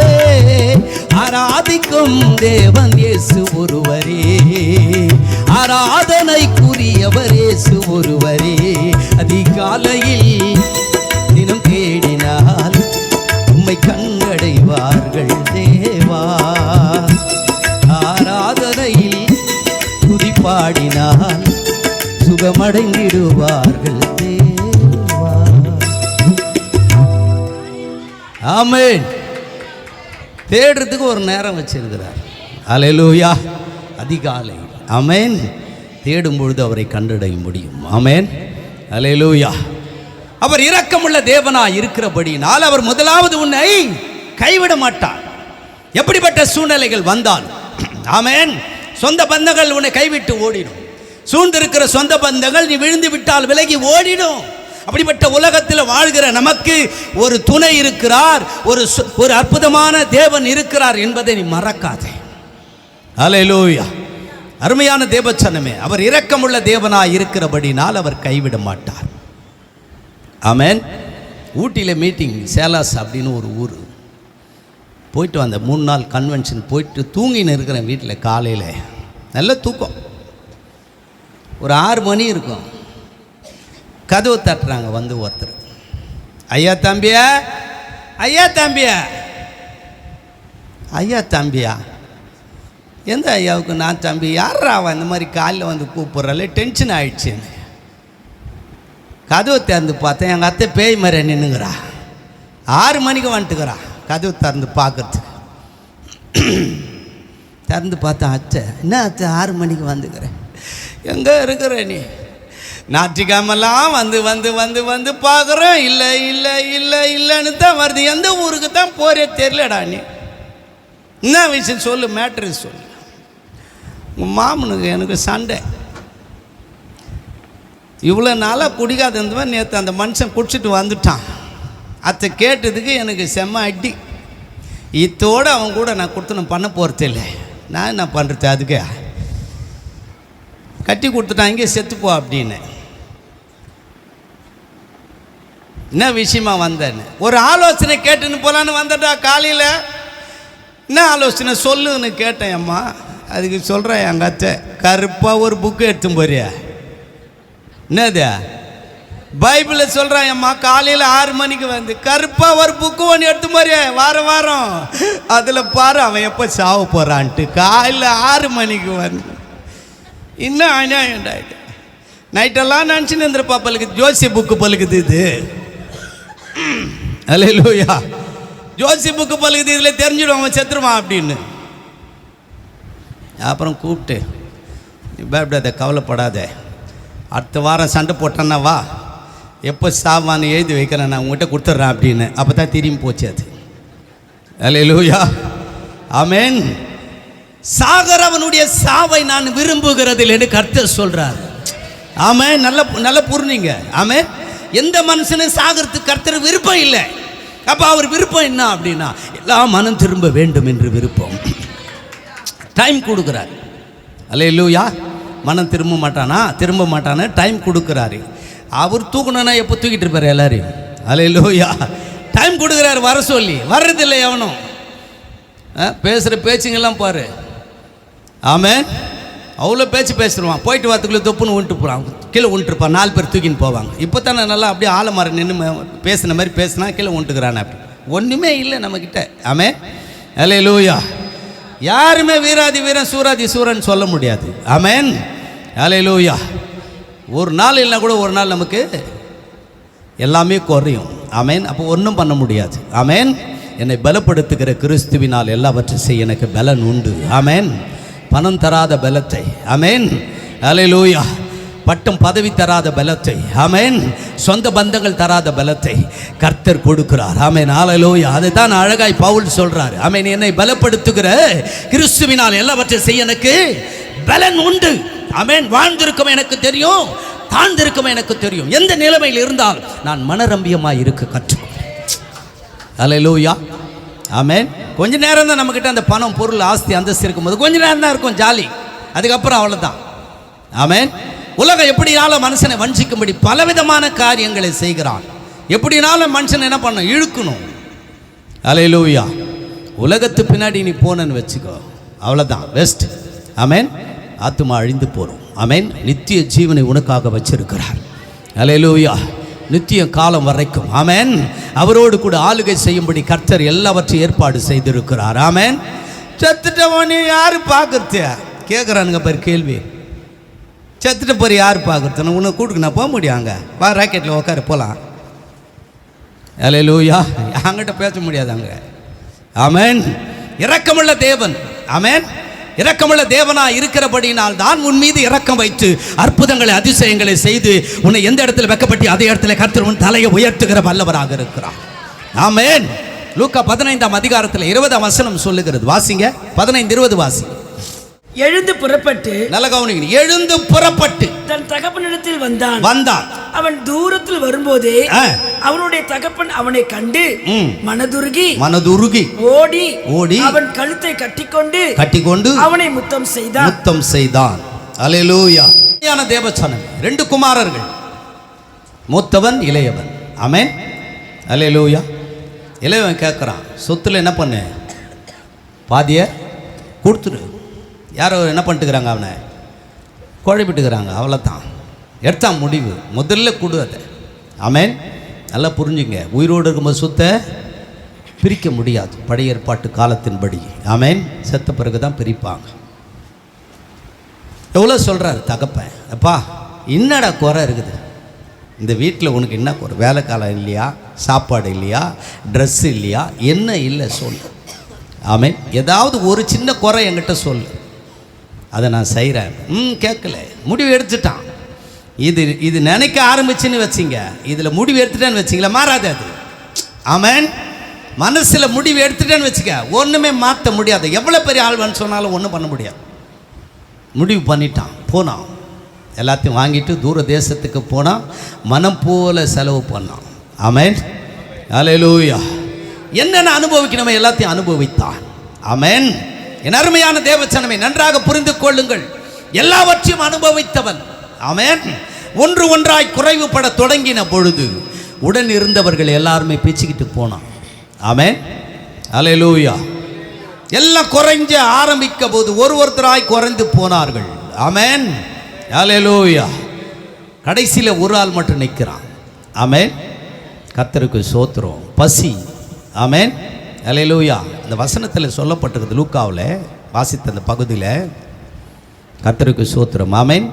ஆராதிக்கும் தேவன் இயேசு ஒருவரே, ஆராதனைக்குரியவர் இயேசு ஒருவரே. அதிகாலையில் தினம் தேடினால் உம்மை கண்டடைவார்கள் தேவா. ஆராதனையில் துதி பாடினால் சுகமடைந்திடுவார்கள் தேவா. ஆமென். தேடுறதுக்கு ஒரு நேரம் வச்சிருக்கிறார். அல்லேலூயா. அதிகாலை. ஆமென். தேடும் பொழுது அவரை கண்டடைய முடியும். ஆமென். அல்லேலூயா. அவர் இரக்கமுள்ள தேவனாய் இருக்கிறபடினால் அவர் முதலாவது உன்னை கைவிட மாட்டார். எப்படிப்பட்ட சூழ்நிலைகள் வந்தால், ஆமென், சொந்த பந்தங்கள் உன்னை கைவிட்டு ஓடிடும். சூழ்ந்திருக்கிற சொந்த பந்தங்கள் நீ விழுந்து விட்டால் விலகி ஓடிடும். அப்படிப்பட்ட உலகத்தில் வாழ்கிற நமக்கு ஒரு துணை இருக்கிறார், ஒரு அற்புதமான தேவன் இருக்கிறார் என்பதை நீ மறக்காதே. அல்லேலூயா. அருமையான தேவச்சனமே, அவர் இரக்கமுள்ள தேவனாய் இருக்கிறபடினால் அவர் கைவிட மாட்டார். ஆமென். ஊட்டியில் மீட்டிங், சேலாஸ் அப்படின்னு ஒரு ஊர் போயிட்டு வந்த 3 நாள் கன்வென்ஷன் போயிட்டு தூங்கின்னு இருக்கிறேன் வீட்டில். காலையில் நல்ல தூக்கம், ஒரு 6 மணி இருக்கும். கதவு தட்டுறாங்க வந்து ஒருத்தர். ஐயா தம்பியா, ஐயா தம்பியா, ஐயா தம்பியா. எந்த ஐயாவுக்கு நான் தம்பி? யாரா அவன் இந்த மாதிரி காலையில் வந்து கூப்பிட்றாலே? டென்ஷன் ஆயிடுச்சு. கதவு திறந்து பார்த்தேன், எங்கள் அத்தை பேய் மாதிரி நின்றுங்கிறா. 6 மணிக்கு வந்துட்டுக்கிறா கதவு திறந்து பார்க்கறதுக்கு. திறந்து பார்த்தா, அத்தை என்ன அத்தை 6 மணிக்கு வந்துக்கிறேன்? எங்கே இருக்கிற நீ? ஞாயிற்றுக்கிழமெல்லாம் வந்து வந்து வந்து வந்து பார்க்குறேன், இல்லை இல்லை இல்லை இல்லைன்னு தான் வருது. எந்த ஊருக்கு தான் போறே தெரியலடா. நீ என்ன விஷயம் சொல்லு, மேட்ரு சொல்லு. உங்கள் மாமனுக்கு எனக்கு சண்டை. இவ்வளோ நாளாக குடிக்காத இருந்தவன் நேற்று அந்த மனுஷன் குடிச்சிட்டு வந்துட்டான். அத்தை கேட்டதுக்கு எனக்கு செம்ம அடி. இத்தோடு அவன் கூட நான் கொடுத்து நான் பண்ண போகிறது இல்லை. நான் என்ன பண்ணுறது? அதுக்கு கட்டி கொடுத்துட்டான், இங்கே செத்துப்போ அப்படின்னு. என்ன விஷயமா வந்தேன்னு ஒரு ஆலோசனை கேட்டுன்னு போகலான்னு வந்துட்டா. காலையில் என்ன ஆலோசனை சொல்லுன்னு கேட்டேன். அம்மா அதுக்கு சொல்கிறேன், எங்கள் அத்தை கருப்பாக ஒரு புக்கு எடுத்து போறியா? என்னது பைபிளில் சொல்கிறான். அம்மா காலையில் 6 மணிக்கு வந்து கருப்பாக ஒரு புக்கு ஒன்று எடுத்து போறியா? வாரம் வாரம் அதில் பாரு அவன் எப்போ சாவ போகிறான்ட்டு. காலையில் 6 மணிக்கு வந்து இன்னும் அநியாயம் ஆகிட்டு. நைட்டெல்லாம் நினச்சின்னு இருந்திருப்பா பழுக்குது. ஜோசி புக்கு பழுக்குது இது. அல்லேலூயா. ஜோசி புக்கு பழுக்குது, இதில் தெரிஞ்சிடும் அவன் செத்துருவான் அப்படின்னு. அப்புறம் கூப்பிட்டு, பயப்படாத, கவலைப்படாத, அடுத்த வாரம் சண்டை போட்டேன்னா வா, எப்போ சாவான்னு எழுதி வைக்கிறேன், நான் உங்கள்கிட்ட கொடுத்துட்றேன் அப்படின்னு. அப்போ தான் திரும்பி போச்சு அது. அல்லேலூயா. ஆமென். சாகரவனுடைய சாவை நான் விரும்புகிறதில் என்று கர்த்தர் சொல்றார். ஆமென். நல்ல புரிஞ்சுங்க. ஆமென். எந்த மனுஷனும் சாகிறதுக்கு கர்த்தர் விருப்பம் இல்லை. அப்போ அவர் விருப்பம் என்ன அப்படின்னா, எல்லாம் மனம் திரும்ப வேண்டும் என்று விருப்பம். டைம் கொடுக்குறாரு. அல்லேலூயா. மனம் திரும்ப மாட்டானா டைம் கொடுக்குறாரு. அவர் தூக்கணும்னா எப்போ தூக்கிட்டு இருப்பார் எல்லாரையும். அல்லேலூயா. டைம் கொடுக்குறாரு வர சொல்லி. வர்றதில்லை எவனும். பேசுகிற பேச்சுங்கெல்லாம் பாரு. ஆமென். அவ்வளோ பேச்சு பேசுடுவான். போயிட்டு வரத்துக்குள்ளே தொப்புன்னு விட்டு போகிறான், கீழே விட்டுருப்பான். 4 பேர் தூக்கின்னு போவாங்க. இப்போ தானே நல்லா அப்படியே ஆலமரம் நின்று பேசுன மாதிரி பேசினா கீழே விட்டுக்கிறான். அப்படி ஒன்றுமே இல்லை நம்மக்கிட்ட. ஆமென். அல்லேலூயா. யாருமே வீராதி வீரன் சூராதி சூரன் சொல்ல முடியாது. ஆமென். அல்லேலூயா. ஒரு நாள் இல்லைனா கூட ஒரு நாள் நமக்கு எல்லாமே குறையும். ஆமென். அப்போ ஒன்றும் பண்ண முடியாது. ஆமென். என்னை பலப்படுத்துகிற கிறிஸ்துவினால் எல்லாவற்றையும் செய்ய எனக்கு பலன் உண்டு. ஆமென். பணம் தராத பலத்தை, ஆமென், அல்லேலூயா, பட்டம் பதவி தராத பலத்தை, ஆமென், சொந்த பந்தங்கள் தராத பலத்தை கர்த்தர் கொடுக்கிறார். ஆமென், அல்லேலூயா. அதை தான் அழகாய் பவுல் சொல்றார். ஆமென். என்னை பலப்படுத்துகிற கிறிஸ்துவினால் எல்லாவற்றையும் செய்ய எனக்கு பலன் உண்டு. ஆமென். வாழ்ந்திருக்கும் எனக்கு தெரியும், தாழ்ந்திருக்கும் எனக்கு தெரியும். எந்த நிலைமையில் இருந்தால் நான் மனரம்பியமாய் இருக்க கற்றுக்கொண்டேன். அல்லேலூயா. ஆமென். கொஞ்ச நேரம் தான் நம்மக்கிட்ட அந்த பணம் பொருள் ஆஸ்தி அந்தஸ்து இருக்கும்போது கொஞ்ச நேரம் தான் இருக்கும் ஜாலி. அதுக்கப்புறம் அவ்வளோதான். ஆமென். உலகம் எப்படினாலும் மனுஷனை வஞ்சிக்கும்படி பலவிதமான காரியங்களை செய்கிறான். எப்படினாலும் மனுஷன் என்ன பண்ண இழுக்கணும். அல்லேலூயா. உலகத்து பின்னாடி நீ போனன்னு வச்சுக்கோ, அவ்வளோதான், வெஸ்ட். ஆமென். ஆத்துமா அழிந்து போகிறோம். ஆமென். நித்திய ஜீவனை உனக்காக வச்சிருக்கிறார். அல்லேலூயா. நித்திய காலம் வரைக்கும், ஆமென், அவரோடு கூட ஆளுகை செய்யும்படி கர்த்தர் எல்லாவற்றையும் ஏற்பாடு செய்திருக்கிறார். ஆமென். செத்துட்டவனே யாரு பார்க்கறது கேட்குறானுங்க பாரு கேள்வி. செத்துட்ட போய் யார் பார்க்கறது? உன்னை கூட்டுக்கு நான் போக முடியும். அங்கே வா, ராக்கெட்டில் உட்கார போகலாம். அல்லேலூயா. அங்கிட்ட பேச முடியாது அங்கே. ஆமென். இரக்கமுள்ள தேவன். ஆமென். இரக்கமுள்ள தேவனா இருக்கிறபடியினால் தான் உன் மீது இரக்கம் வைத்து அற்புதங்களை அதிசயங்களை செய்து உன்னை எந்த இடத்துல வைக்கப்பட்டு அதே இடத்துல கர்த்தர் உன் தலையை உயர்த்துகிற வல்லவராக இருக்கிறார். ஆமென். லூக்கா 15ஆம் அதிகாரத்தில் 20ஆம் வசனம் சொல்லுகிறது. வாசிங்க. 15:20 வாசிங்க. எழுந்து புறப்பட்டு, நல்ல கவனிங்க, எழுந்து புறப்பட்டு தன் தகப்பனிடத்தில் வந்தான். அவன் தூரத்தில் வரும்போதே அவனுடைய தகப்பன் அவனை கண்டு மனதுருகி ஓடி அவன் கழுத்தை கட்டிக்கொண்டு அவனை முத்தம் செய்தான். அல்லேலூயா. தேவச்சனம் 2 குமாரர்கள், மூத்தவன் இளையவன். ஆமென். அல்லேலூயா. இளையவன் கேட்குறான், சொத்துல என்ன பண்ணு, பாதிய கொடுத்துரு. யாரோ என்ன பண்ணிட்டுக்கிறாங்க, அவனை குழப்பிட்டுக்கிறாங்க. அவ்வளோதான், எடுத்தான் முடிவு. முதல்ல கொடு அதை. ஆமென். நல்லா புரிஞ்சுங்க, உயிரோடு இருக்கும்போது சொத்தை பிரிக்க முடியாது பழைய ஏற்பாட்டு காலத்தின்படி. ஆமென். செத்த பிறகு தான் பிரிப்பாங்க. எவ்வளோ சொல்கிறார் தகப்பன், அப்பா என்னடா குறை இருக்குது இந்த வீட்டில், உனக்கு என்ன குறை? வேலை காலம் இல்லையா, சாப்பாடு இல்லையா, ட்ரெஸ்ஸு இல்லையா, என்ன இல்லை சொல்லு. ஆமென். ஏதாவது ஒரு சின்ன குறை என்கிட்ட சொல்லு, அதை நான் செய்கிறேன். கேட்கல, முடிவு எடுத்துட்டான். இது நினைக்க ஆரம்பிச்சுன்னு வச்சிங்க, இதில் முடிவு எடுத்துட்டேன்னு வச்சிங்களா, மாறாது அது. ஆமென். மனசில் முடிவு எடுத்துட்டேன்னு வச்சுக்க, ஒன்றுமே மாற்ற முடியாது. எவ்வளோ பெரிய ஆழ்வான்னு சொன்னாலும் ஒன்றும் பண்ண முடியாது. முடிவு பண்ணிட்டான், போனான். எல்லாத்தையும் வாங்கிட்டு தூர தேசத்துக்கு போனான். மனம் போல செலவு பண்ணான். ஆமென். அல்லேலூயா. என்னென்ன அனுபவிக்கணுமோ எல்லாத்தையும் அனுபவித்தான். ஆமென். என் அருமையான தேவச்சனமே, நன்றாக புரிந்து கொள்ளுங்கள், எல்லாவற்றையும் அனுபவித்தவன். ஆமென். ஒன்று ஒன்றாய் குறைவுபட தொடங்கின பொழுது உடன் இருந்தவர்கள் எல்லாருமே பேசிக்கிட்டு போனான். ஆமென். அல்லேலூயா. எல்லாம் குறைஞ்ச ஆரம்பிக்க போது ஒருத்தராய் குறைந்து போனார்கள். ஆமென். அல்லேலூயா. கடைசியில் ஒரு ஆள் மட்டும் நிற்கிறான். ஆமென். கர்த்தருக்கு ஸ்தோத்திரம். பசி. ஆமென். அல்லேலூயா. இந்த வசனத்தில் சொல்லப்பட்டிருக்குது, லூக்காவில் வாசித்த அந்த பகுதியில். கர்த்தருக்கு ஸ்தோத்திரம். ஆமென்.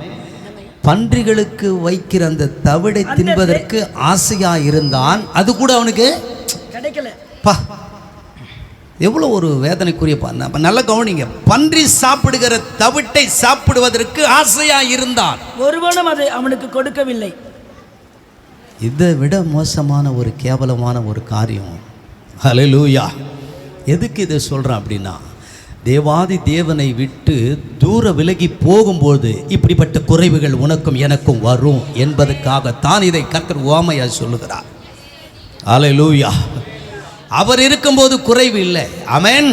பன்றிகளுக்கு வைக்கிற அந்த தவிடை தின்பதற்கு ஆசையா இருந்தான், அது கூட அவனுக்கு கிடைக்கல. எவ்வளோ ஒரு வேதனைக்குரிய நல்ல கவனிங்க. பன்றி சாப்பிடுகிற தவிட்டை சாப்பிடுவதற்கு ஆசையா இருந்தான், ஒருவனும் அதை அவனுக்கு கொடுக்கவில்லை. இதை விட மோசமான ஒரு கேவலமான ஒரு காரியம். ஹல்லேலூயா. எதுக்கு இதை சொல்கிறேன் அப்படின்னா, தேவாதி தேவனை விட்டு தூர விலகி போகும்போது இப்படிப்பட்ட குறைவுகள் உனக்கும் எனக்கும் வரும் என்பதற்காகத்தான் இதை கர்த்தர் உவமையாக சொல்லுகிறார். ஹல்லேலூயா. அவர் இருக்கும்போது குறைவு இல்லை. ஆமென்.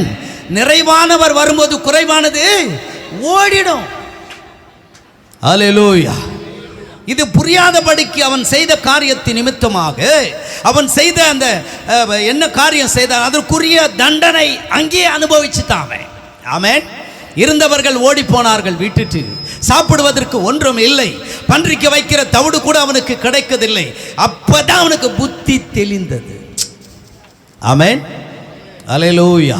நிறைவானவர் வரும்போது குறைவானது ஓடிடும். ஹல்லேலூயா. இது புரியாதபடிக்கு அவன் செய்த காரியத்தின் நிமித்தமாக அவன் செய்த அந்த என்ன காரியம் செய்தான், அதற்குரிய தண்டனை அங்கே அனுபவிச்சுட்டான். ஆமென். இருந்தவர்கள் ஓடி போனார்கள் விட்டுட்டு. சாப்பிடுவதற்கு ஒன்றும் இல்லை. பன்றிக்கு வைக்கிற தவிடு கூட அவனுக்கு கிடைக்கவில்லை. அப்பதான் அவனுக்கு புத்தி தெளிந்தது. ஆமென். அல்லேலூயா.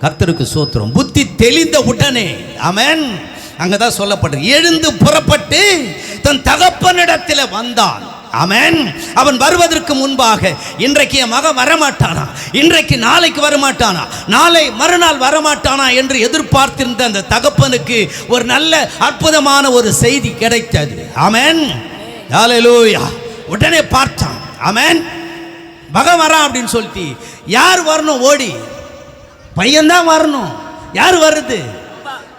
கர்த்தருக்கு ஸ்தோத்திரம். புத்தி தெளிந்த உடனே, ஆமென், அங்கதான் சொல்லப்பட்டது, எழுந்து புறப்பட்டு தன் தகப்பனிடத்தில் வந்தான். ஆமென். அவன் வருவதற்கு முன்பாக, இன்றைக்கு என் மகன் வரமாட்டானா, இன்றைக்கு நாளைக்கு வரமாட்டானா, நாளை மறுநாள் வரமாட்டானா என்று எதிர்பார்த்திருந்த அந்த தகப்பனுக்கு ஒரு நல்ல அற்புதமான ஒரு செய்தி கிடைத்தது. ஆமென். ஹல்லேலூயா. உடனே பார்த்தான். ஆமென். மகன் வரான் அப்படின்னு சொல்லிட்டு, யார் வரணும்? ஓடி பையன்தான் வரணும். யார் வருது?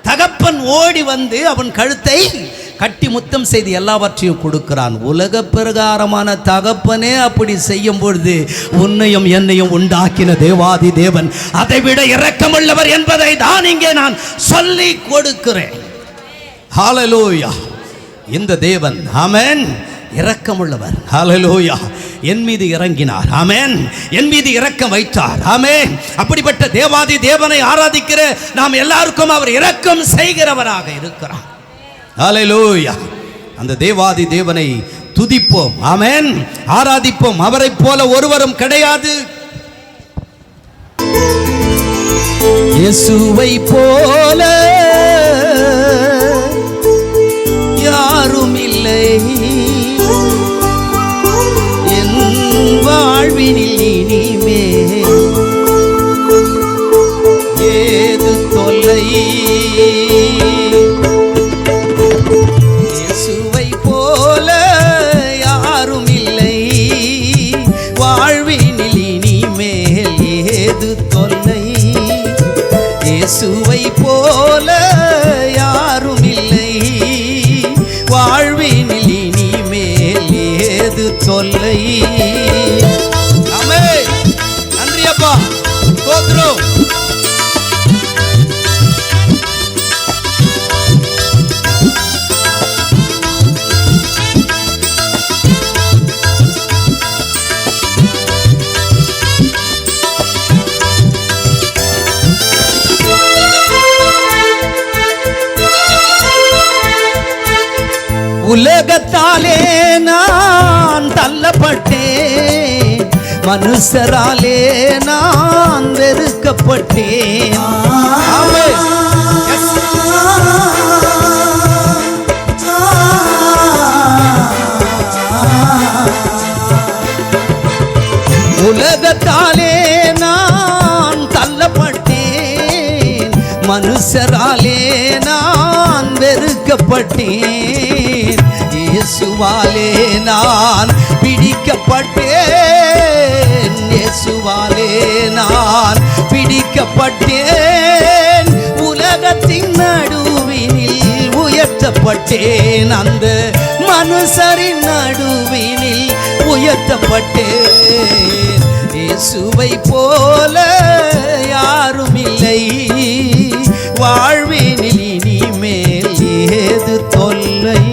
தகப்பன் ஓடி வந்து அவன் கழுத்தை கட்டி முத்தம் செய்து எல்லாவற்றையும் கொடுக்கிறான். உலக பிரகாரமான தகப்பனே அப்படி செய்யும் பொழுது உன்னையும் என்னையும் உண்டாக்கின தேவாதி தேவன் அதை விட இரக்கமுள்ளவர் என்பதை தான் இங்கே நான் சொல்லி கொடுக்கிறேன். ஹல்லேலூயா. இந்த தேவன், ஆமென், இரக்கமுள்ளவர். ஹல்லேலூயா. என் மீது இறங்கினார். ஆமென். என் மீது இரக்கம் வைத்தார். ஆமென். அப்படிப்பட்ட தேவாதி தேவனை ஆராதிக்கிற நாம் எல்லாருக்கும் அவர் இரக்கம் செய்கிறவராக இருக்கிறார். ஹல்லேலூயா. அந்த தேவாதி தேவனை துதிப்போம். ஆமென். ஆராதிப்போம். அவரை போல ஒருவரும் கிடையாது. இயேசுவை போல யாரும் இல்லை என் வாழ்வினில் இனிமே. தொல்லை. இயேசுவை போல யாரும் இல்லை, வாழ்வினில் இனிமேல் ஏது தொல்லை. இயேசுவை போல யாரும் இல்லை, வாழ்வினில் இனிமேல் ஏது தொல்லை. ஆமென். நன்றி அப்பா, ஸ்தோத்திரம். உலகத்தாலே நான் தள்ளப்பட்டேன், மனுஷராலே நான் வெறுக்கப்பட்டேன். உலகத்தாலே நான் தள்ளப்பட்டேன், மனுஷராலே நான் வெறுக்கப்பட்டேன். இயேசுவாலே நான் பிடிக்கப்பட்டேன், இயேசுவாலே நான் பிடிக்கப்பட்டேன். உலகத்தின் நடுவினில் உயர்த்தப்பட்டேன், அந்த மனுஷரின் நடுவினில் உயர்த்தப்பட்டேன். இயேசுவை போல யாரும் இல்லை, வாழ்வினில் இனிமேல் ஏது தொல்லை.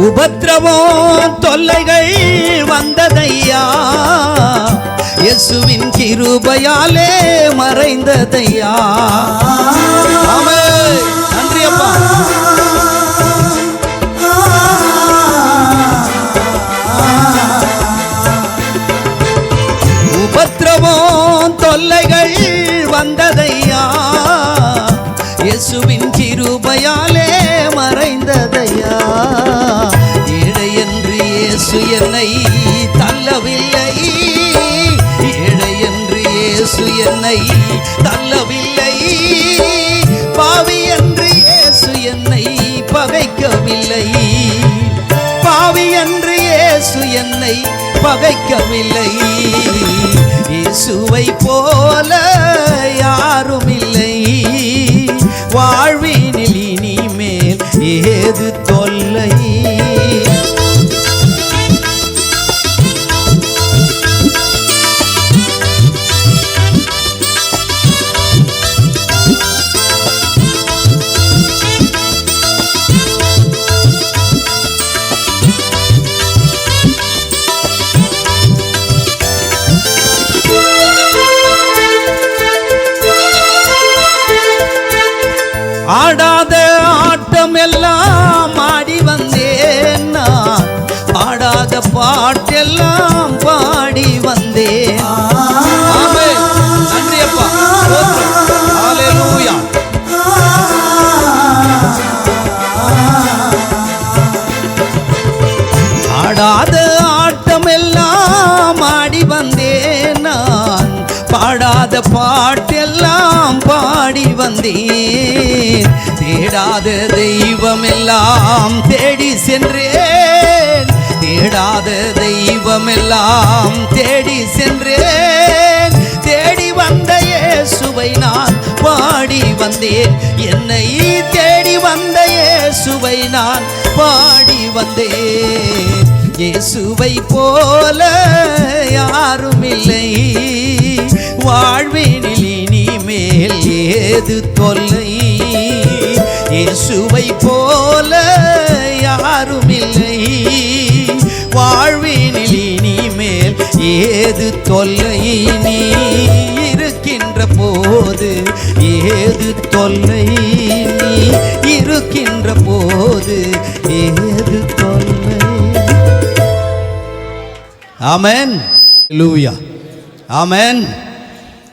உபத்திரவம் தொல்லைகள் வந்ததையா, இயேசுவின் கிருபையாலே மறைந்ததையா. ஆமென். நன்றி அப்பா. உபத்திரவம் தொல்லைகள் வந்ததையா, இயேசுவின் கிருபையாலே மறைந்ததையா. ஏழை என்று இயேசு என்னை தள்ளவில்லை, ஏழை என்று இயேசு என்னை தள்ளவில்லை. பாவி என்று இயேசு என்னை பகைக்கவில்லை, பாவி என்று இயேசு என்னை பகைக்கவில்லை. இயேசுவை போல யாரும் இல்லை, வாழ்வினில் இனிமேல் ஏது தொல்லை. ஆடாத ஆட்டம் எல்லாம் ஆடி வந்தேன் நான், பாடாத பாட்டெல்லாம் பாடி வந்தேன். ஆமென். நன்றி அப்பா, ஹல்லேலூயா. ஆடாத ஆட்டம் எல்லாம் ஆடி வந்தேன் நான், பாடாத பாட்டெல்லாம் பாடி வந்தேன். தேடாத தெய்வம் எல்லாம் தேடி சென்றேன், தேடாத தெய்வம் எல்லாம் தேடி சென்றேன். தேடி வந்த இயேசுவை நான் பாடி வந்தேன், என்னை தேடி வந்த இயேசுவை நான் பாடி வந்தேன். இயேசுவை போல யாரும் இல்லை, வாழ்வினில் இனிமேல் ஏது தொல்லை. இயேசுவை போல யாரும் இல்லை, வாழ்வினில் இனிமேல் ஏது தொல்லை. நீ இருக்கின்ற போது ஏது தொல்லை, நீ இருக்கின்ற போது ஏது ஆமென். லூயா. ஆமென்.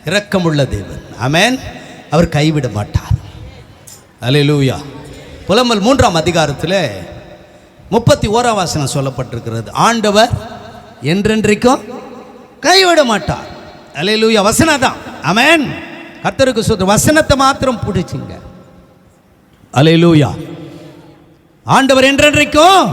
இரக்கமுள்ள தேவன். ஆமென். அவர் கைவிட மாட்டார். அல்லேலூயா. புலம்பல் 3ஆம் அதிகாரத்தில் 31ஆம் வசனம் சொல்லப்பட்டிருக்கிறது. ஆண்டவர் என்றென்றைக்கும் கைவிட மாட்டார். அல்லேலூயா. வசனம் தான். ஆமென். கர்த்தருக்கு ஸ்தோத்திரம். வசனத்தை மாத்திரம் பிடிச்சிங்க. அல்லேலூயா. ஆண்டவர் என்றென்றைக்கும்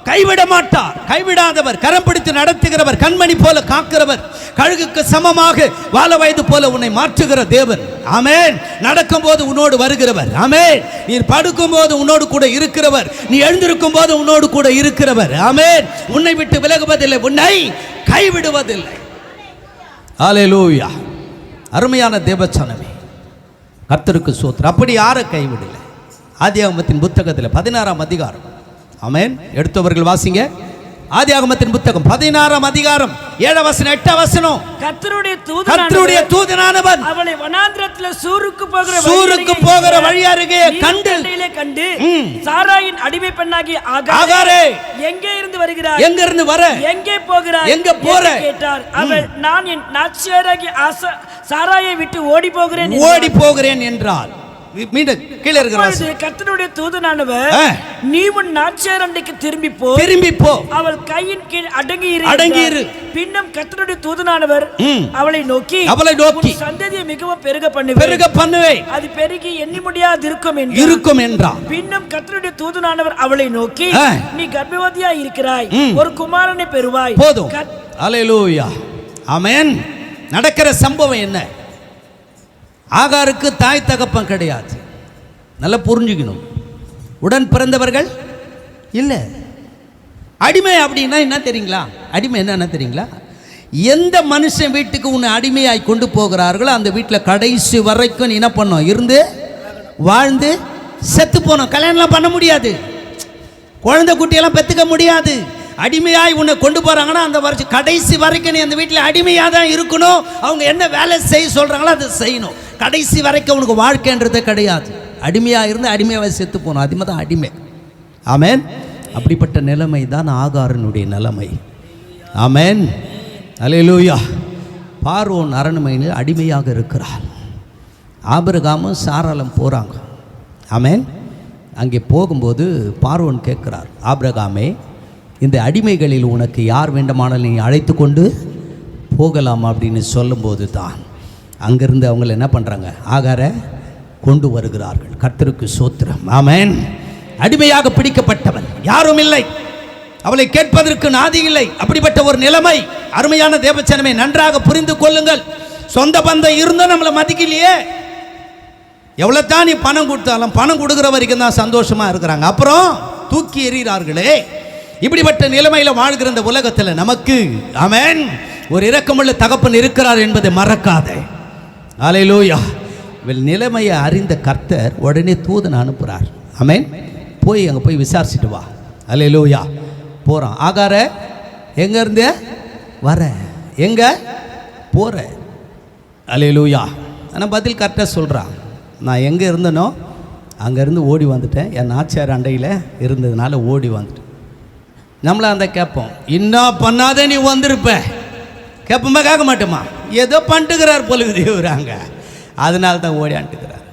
கைவிட மாட்டார். கைவிடாதவர், கரம் பிடித்து நடத்துகிறவர், கண்மணி போல காக்கிறவர், கழுகுக்கு சமமாக வாழ வயது போல உன்னை மாற்றுகிற தேவன். ஆமென். நடக்கும் போது உன்னோடு வருகிறவர். ஆமென். நீ படுக்கும் போது உன்னோடு கூட இருக்கிறவர். நீ எழுந்திருக்கும் போது உன்னோடு கூட இருக்கிறவர். ஆமென். உன்னை விட்டு விலகுவதில்லை, உன்னை கைவிடுவதில்லை. அல்லேலூயா. அருமையான தேவச்சனமே, கர்த்தருக்கு ஸ்தோத்திரம். அப்படி யாரை கைவிடல? ஆதியாகமத்தின் புத்தகத்தில் 16ஆம் அதிகாரம். ஆமென். எடுத்தவர்கள் வாசிங்க. ஆதியாகமத்தின் புத்தகம் 16ஆம் அதிகாரம் 7 வசனம் 8 வசனம். கர்த்தருடைய தூதனானவன் அவளை வனாந்திரத்தில் சூருக்கு போகிற வழி அருகே கண்டு சாராயின் அடிமை பெண்ணாகிய ஆகாரே, எங்கே இருந்து வருகிறாய்? எங்க இருந்து வர? எங்கே போகிறாய்? எங்க போற கேட்டார். அவள், நான் என் நாச்சியாராகிய சாராயை விட்டு ஓடி போகிறேன் என்றாள். மீண்டும் கீழே இருக்கிறார். கர்த்தருடைய தூதனானவர், நீ உன் நாச்சியார் அண்டைக்கு திரும்பி போ, அவள் கையின் கீழ் அடங்கி இரு. பின்னும் கர்த்தருடைய தூதனானவர் அவளை நோக்கி சந்ததியை மிகவும் பெருக பண்ணுவேன், அது பெருகி எண்ணி முடியாது இருக்கும் என்றார். பின்னும் கர்த்தருடைய தூதனானவர் அவளை நோக்கி, நீ கர்ப்பவதியா இருக்கிறாய், ஒரு குமாரனை பெறுவாய். போதும். அல்லேலூயா. ஆமென். நடக்கிற சம்பவம் என்ன? ஆகாருக்கு தாய் தகப்பன் கிடையாது. நல்லா புரிஞ்சுக்கணும். உடன் பிறந்தவர்கள் இல்லை. அடிமை அப்படின்னா என்ன தெரியுங்களா? அடிமை என்ன தெரியுங்களா? எந்த மனுஷன் வீட்டுக்கு உன்னை அடிமையாய் கொண்டு போகிறார்களோ அந்த வீட்டில் கடைசி வரைக்கும் நீ என்ன பண்ணோம்? இருந்து வாழ்ந்து செத்து போனோம். கல்யாணம்லாம் பண்ண முடியாது, குழந்தை குட்டியெல்லாம் பெற்றுக்க முடியாது. அடிமையாய் உன்னை கொண்டு போகிறாங்கன்னா அந்த வருஷம் கடைசி வரைக்கும் நீ அந்த வீட்டில் அடிமையாக தான் இருக்கணும். அவங்க என்ன வேலை செய்ய சொல்கிறாங்களோ அதை செய்யணும். கடைசி வரைக்கும் உனக்கு வாழ்க்கைன்றதே கிடையாது. அடிமையாக இருந்து அடிமையாக செத்து போகணும். அதுமாதிரி தான் அடிமை. ஆமென். அப்படிப்பட்ட நிலைமை தான் ஆகாரனுடைய நிலைமை. ஆமென். அல்லேலூயா. பார்வோன் அரண்மனையில் அடிமையாக இருக்கிறார். ஆபிரகாமும் சாராளும் போகிறாங்க. ஆமென். அங்கே போகும்போது பார்வோன் கேட்குறார், ஆபிரகாமே, இந்த அடிமைகளில் உனக்கு யார் வேண்டுமானாலும் நீ அழைத்து கொண்டு போகலாம் அப்படின்னு சொல்லும்போது தான் அங்கேருந்து அவங்கள என்ன பண்ணுறாங்க? ஆகார கொண்டு வருகிறார்கள். கர்த்தருக்கு ஸ்தோத்திரம். ஆமென். அடிமையாக பிடிக்கப்பட்டவன் யாரும் இல்லை, அவளை கேட்பதற்கு நாதி இல்லை. அப்படிப்பட்ட ஒரு நிலைமை. அருமையான தேவச்சனமே, நன்றாக புரிந்து கொள்ளுங்கள். சொந்த பந்தம் இருந்தும் நம்மளை மதிக்கலையே. எவ்வளோ தான் நீ பணம் கொடுத்தாலும் பணம் கொடுக்குற வரைக்கும் தான் சந்தோஷமாக இருக்கிறாங்க, அப்புறம் தூக்கி எறிகிறார்களே. இப்படிப்பட்ட நிலைமையில் வாழ்கிற இந்த உலகத்தில் நமக்கு ஆமென் ஒரு இரக்கமுள்ள தகப்பன் இருக்கிறார் என்பதை மறக்காதே. அல்லேலூயா. நிலைமையை அறிந்த கர்த்தர் உடனே தூதனை அனுப்புகிறார். ஆமென். போய் அங்கே போய் விசாரிச்சுட்டு வா. அல்லேலூயா. போகிறான். ஆகார எங்கேருந்து வர, எங்கே போகிற? அல்லேலூயா. ஆனால் பதில் கரெக்டாக சொல்கிறான். நான் எங்கே இருந்தனோ அங்கேருந்து ஓடி வந்துட்டேன். என் நாச்சியார் அண்டையில் இருந்ததுனால ஓடி வந்துட்டேன். நம்மள அந்த கேட்போம், இன்னும் பண்ணாத நீ வந்திருப்ப. கேட்போமா? கேட்க மாட்டோமா? ஏதோ பண்ணிட்டுக்கிறார் பொழுது தேவராங்க, அதனால தான் ஓடியாண்டுக்கிறார்.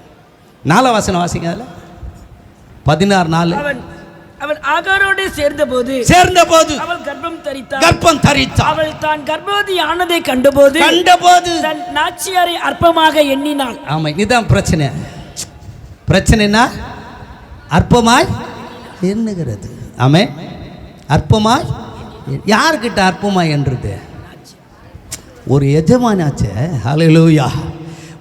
4 வசனம் வாசிங்க. அதில் 16:4. அவள் ஆகாரோடு சேர்ந்தபோது அவள் கர்ப்பம் தரித்தாள். அவள் தான் கர்ப்பவதி ஆனதை கண்டபோது தன் நாச்சியாரை அற்பமாக எண்ணினாள். ஆமா, இதுதான் பிரச்சனை. பிரச்சனைனா அற்பமாய் எண்ணுகிறது. ஆமென். அற்பமாய் யார்கிட்ட அற்பமாய் என்றது? ஒரு எஜமானாச்சே. அல்லேலூயா.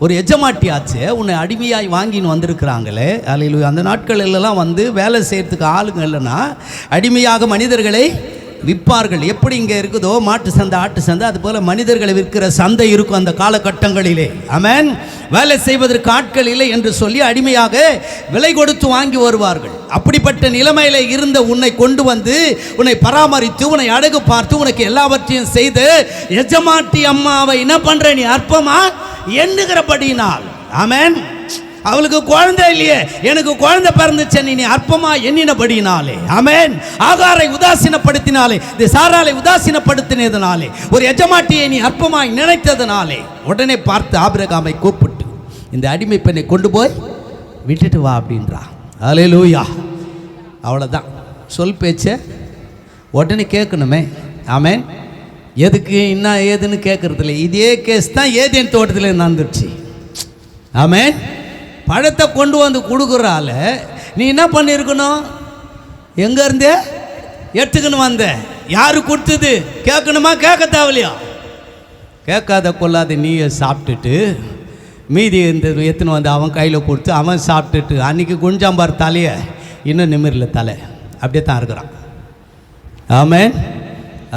ஒரு எஜமாட்டியாச்சே. உன்னை அடிமையாய் வாங்கின்னு வந்திருக்கிறாங்களே. அல்லேலூயா. அந்த நாட்களெல்லாம் வந்து வேலை செய்கிறதுக்கு ஆளுங்க இல்லைன்னா அடிமையாக மனிதர்களை விற்பார்கள். எப்படி இங்கே இருக்குதோ மாட்டு சந்தை, ஆட்டு சந்தை, அதுபோல் மனிதர்களை விற்கிற சந்தை இருக்கும் அந்த காலகட்டங்களிலே. ஆமென். வேலை செய்வதற்கு ஆட்கள் இல்லை என்று சொல்லி அடிமையாக விலை கொடுத்து வாங்கி வருவார்கள். அப்படிப்பட்ட நிலைமையில் இருந்த உன்னை கொண்டு வந்து உன்னை பராமரித்து உன்னை அழகு பார்த்து உனக்கு எல்லாவற்றையும் செய்து எஜமாட்டி அம்மாவை என்ன பண்ற நீ அற்பமா எண்ணுகிறபடினால். ஆமென். அவளுக்கு குழந்தை இல்லையே, எனக்கு குழந்தை பிறந்துச்சு நீ அற்பமா எண்ணினபடினாலே, ஆமென், ஆகாரை உதாசீனப்படுத்தினாலே, இந்த சாராளை உதாசீனப்படுத்தினதுனாலே, ஒரு எஜமாட்டியை நீ அற்பமாய் நினைத்ததுனாலே, உடனே பார்த்து ஆபிரகாமை கூப்பிட்டு இந்த அடிமை பெண்ணை கொண்டு போய் விட்டுட்டு வா அப்படின்றா. அல்லேலூயா. அவ்வளோதான், சொல் பேச்ச உடனே கேட்கணுமே. ஆமென். எதுக்கு என்ன ஏதுன்னு கேட்கறது இல்லை. இதே கேஸ் தான் ஏதேன் தோட்டத்தில் நடந்துருச்சு. ஆமென். பழத்தை கொண்டு வந்து கொடுக்குறால நீ என்ன பண்ணியிருக்கணும்? எங்கேருந்தே எடுத்துக்கணும் வந்த, யாரு கொடுத்தது கேட்கணுமா? கேட்க தேவையில்லையா? கேட்காத கொள்ளாத நீயே சாப்பிட்டுட்டு மீதி இந்த எத்தனை வந்து அவன் கையில் கொடுத்து அவன் சாப்பிட்டுட்டு அன்றைக்கி குஞ்சாம்பார் தலையை இன்னும் நிமிரில் தலை அப்படியே தான் இருக்கிறான். ஆமென்.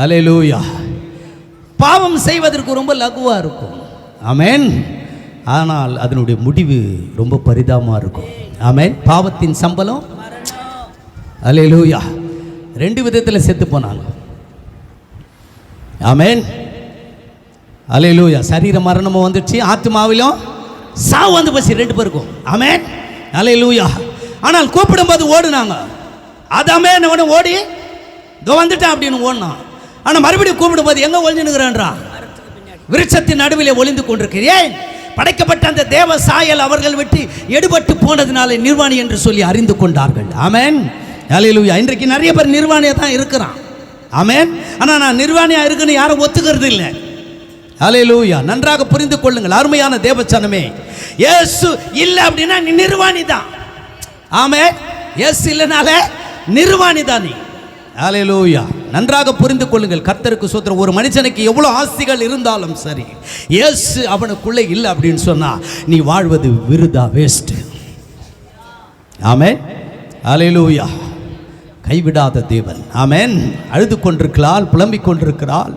அல்லேலூயா. பாவம் செய்வதற்கு ரொம்ப லகுவாக இருக்கும். ஆமென். ஆனால் அதனுடைய முடிவு ரொம்ப பரிதாபமாக இருக்கும். ஆமென். பாவத்தின் சம்பளம், அல்லேலூயா, 2 விதத்தில் செத்து போனாங்க. ஆமென். அல்லேலூயா. சரீர மரணமும் வந்துடுச்சு, ஆத்மாவிலும் சாவு வந்து போச்சு 2 பேருக்கும். ஆமென். அல்லேலூயா. ஆனால் கூப்பிடும்போது ஓடுனாங்க. அதாமே என்ன ஓடி இதோ வந்துட்டேன் அப்படின்னு ஓடினான். ஆனால் மறுபடியும் கூப்பிடும்போது எங்கே ஒளிஞ்சுனுங்கிறான்றான்? விருட்சத்தின் நடுவில் ஒளிந்து கொண்டிருக்கிறேன். படைக்கப்பட்ட அந்த தேவ சாயல் அவர்கள் விட்டு எடுபட்டு போனதுனால நிர்வாணி என்று சொல்லி அறிந்து கொண்டார்கள். ஆமென். அல்லேலூயா. இன்றைக்கு நிறைய பேர் நிர்வாணியாக தான் இருக்கிறான். ஆமென். ஆனால் நான் நிர்வாணியாக இருக்குன்னு யாரும் ஒத்துக்கிறது இல்லை. அல்லேலூயா. நன்றாக புரிந்து கொள்ளுங்கள் அருமையான தேவச்சனமே. இயேசு இல்லை அப்படின்னா நீ நிர்வாணி தான். ஆமென். இயேசு இல்லைனால நிர்வாணி தான் நீ. அல்லேலூயா. நன்றாக புரிந்து கொள்ளுங்கள். கர்த்தருக்கு ஸ்தோத்திரம். ஒரு மனுஷனுக்கு எவ்வளோ ஆஸ்திகள் இருந்தாலும் சரி, இயேசு அவனுக்குள்ளே இல்லை அப்படின்னு சொன்னா நீ வாழ்வது விருதா, வேஸ்ட். ஆமென். அல்லேலூயா. கைவிடாத தேவன். ஆமென். அழுது கொண்டிருக்கிறாள், புலம்பிக் கொண்டிருக்கிறாள்.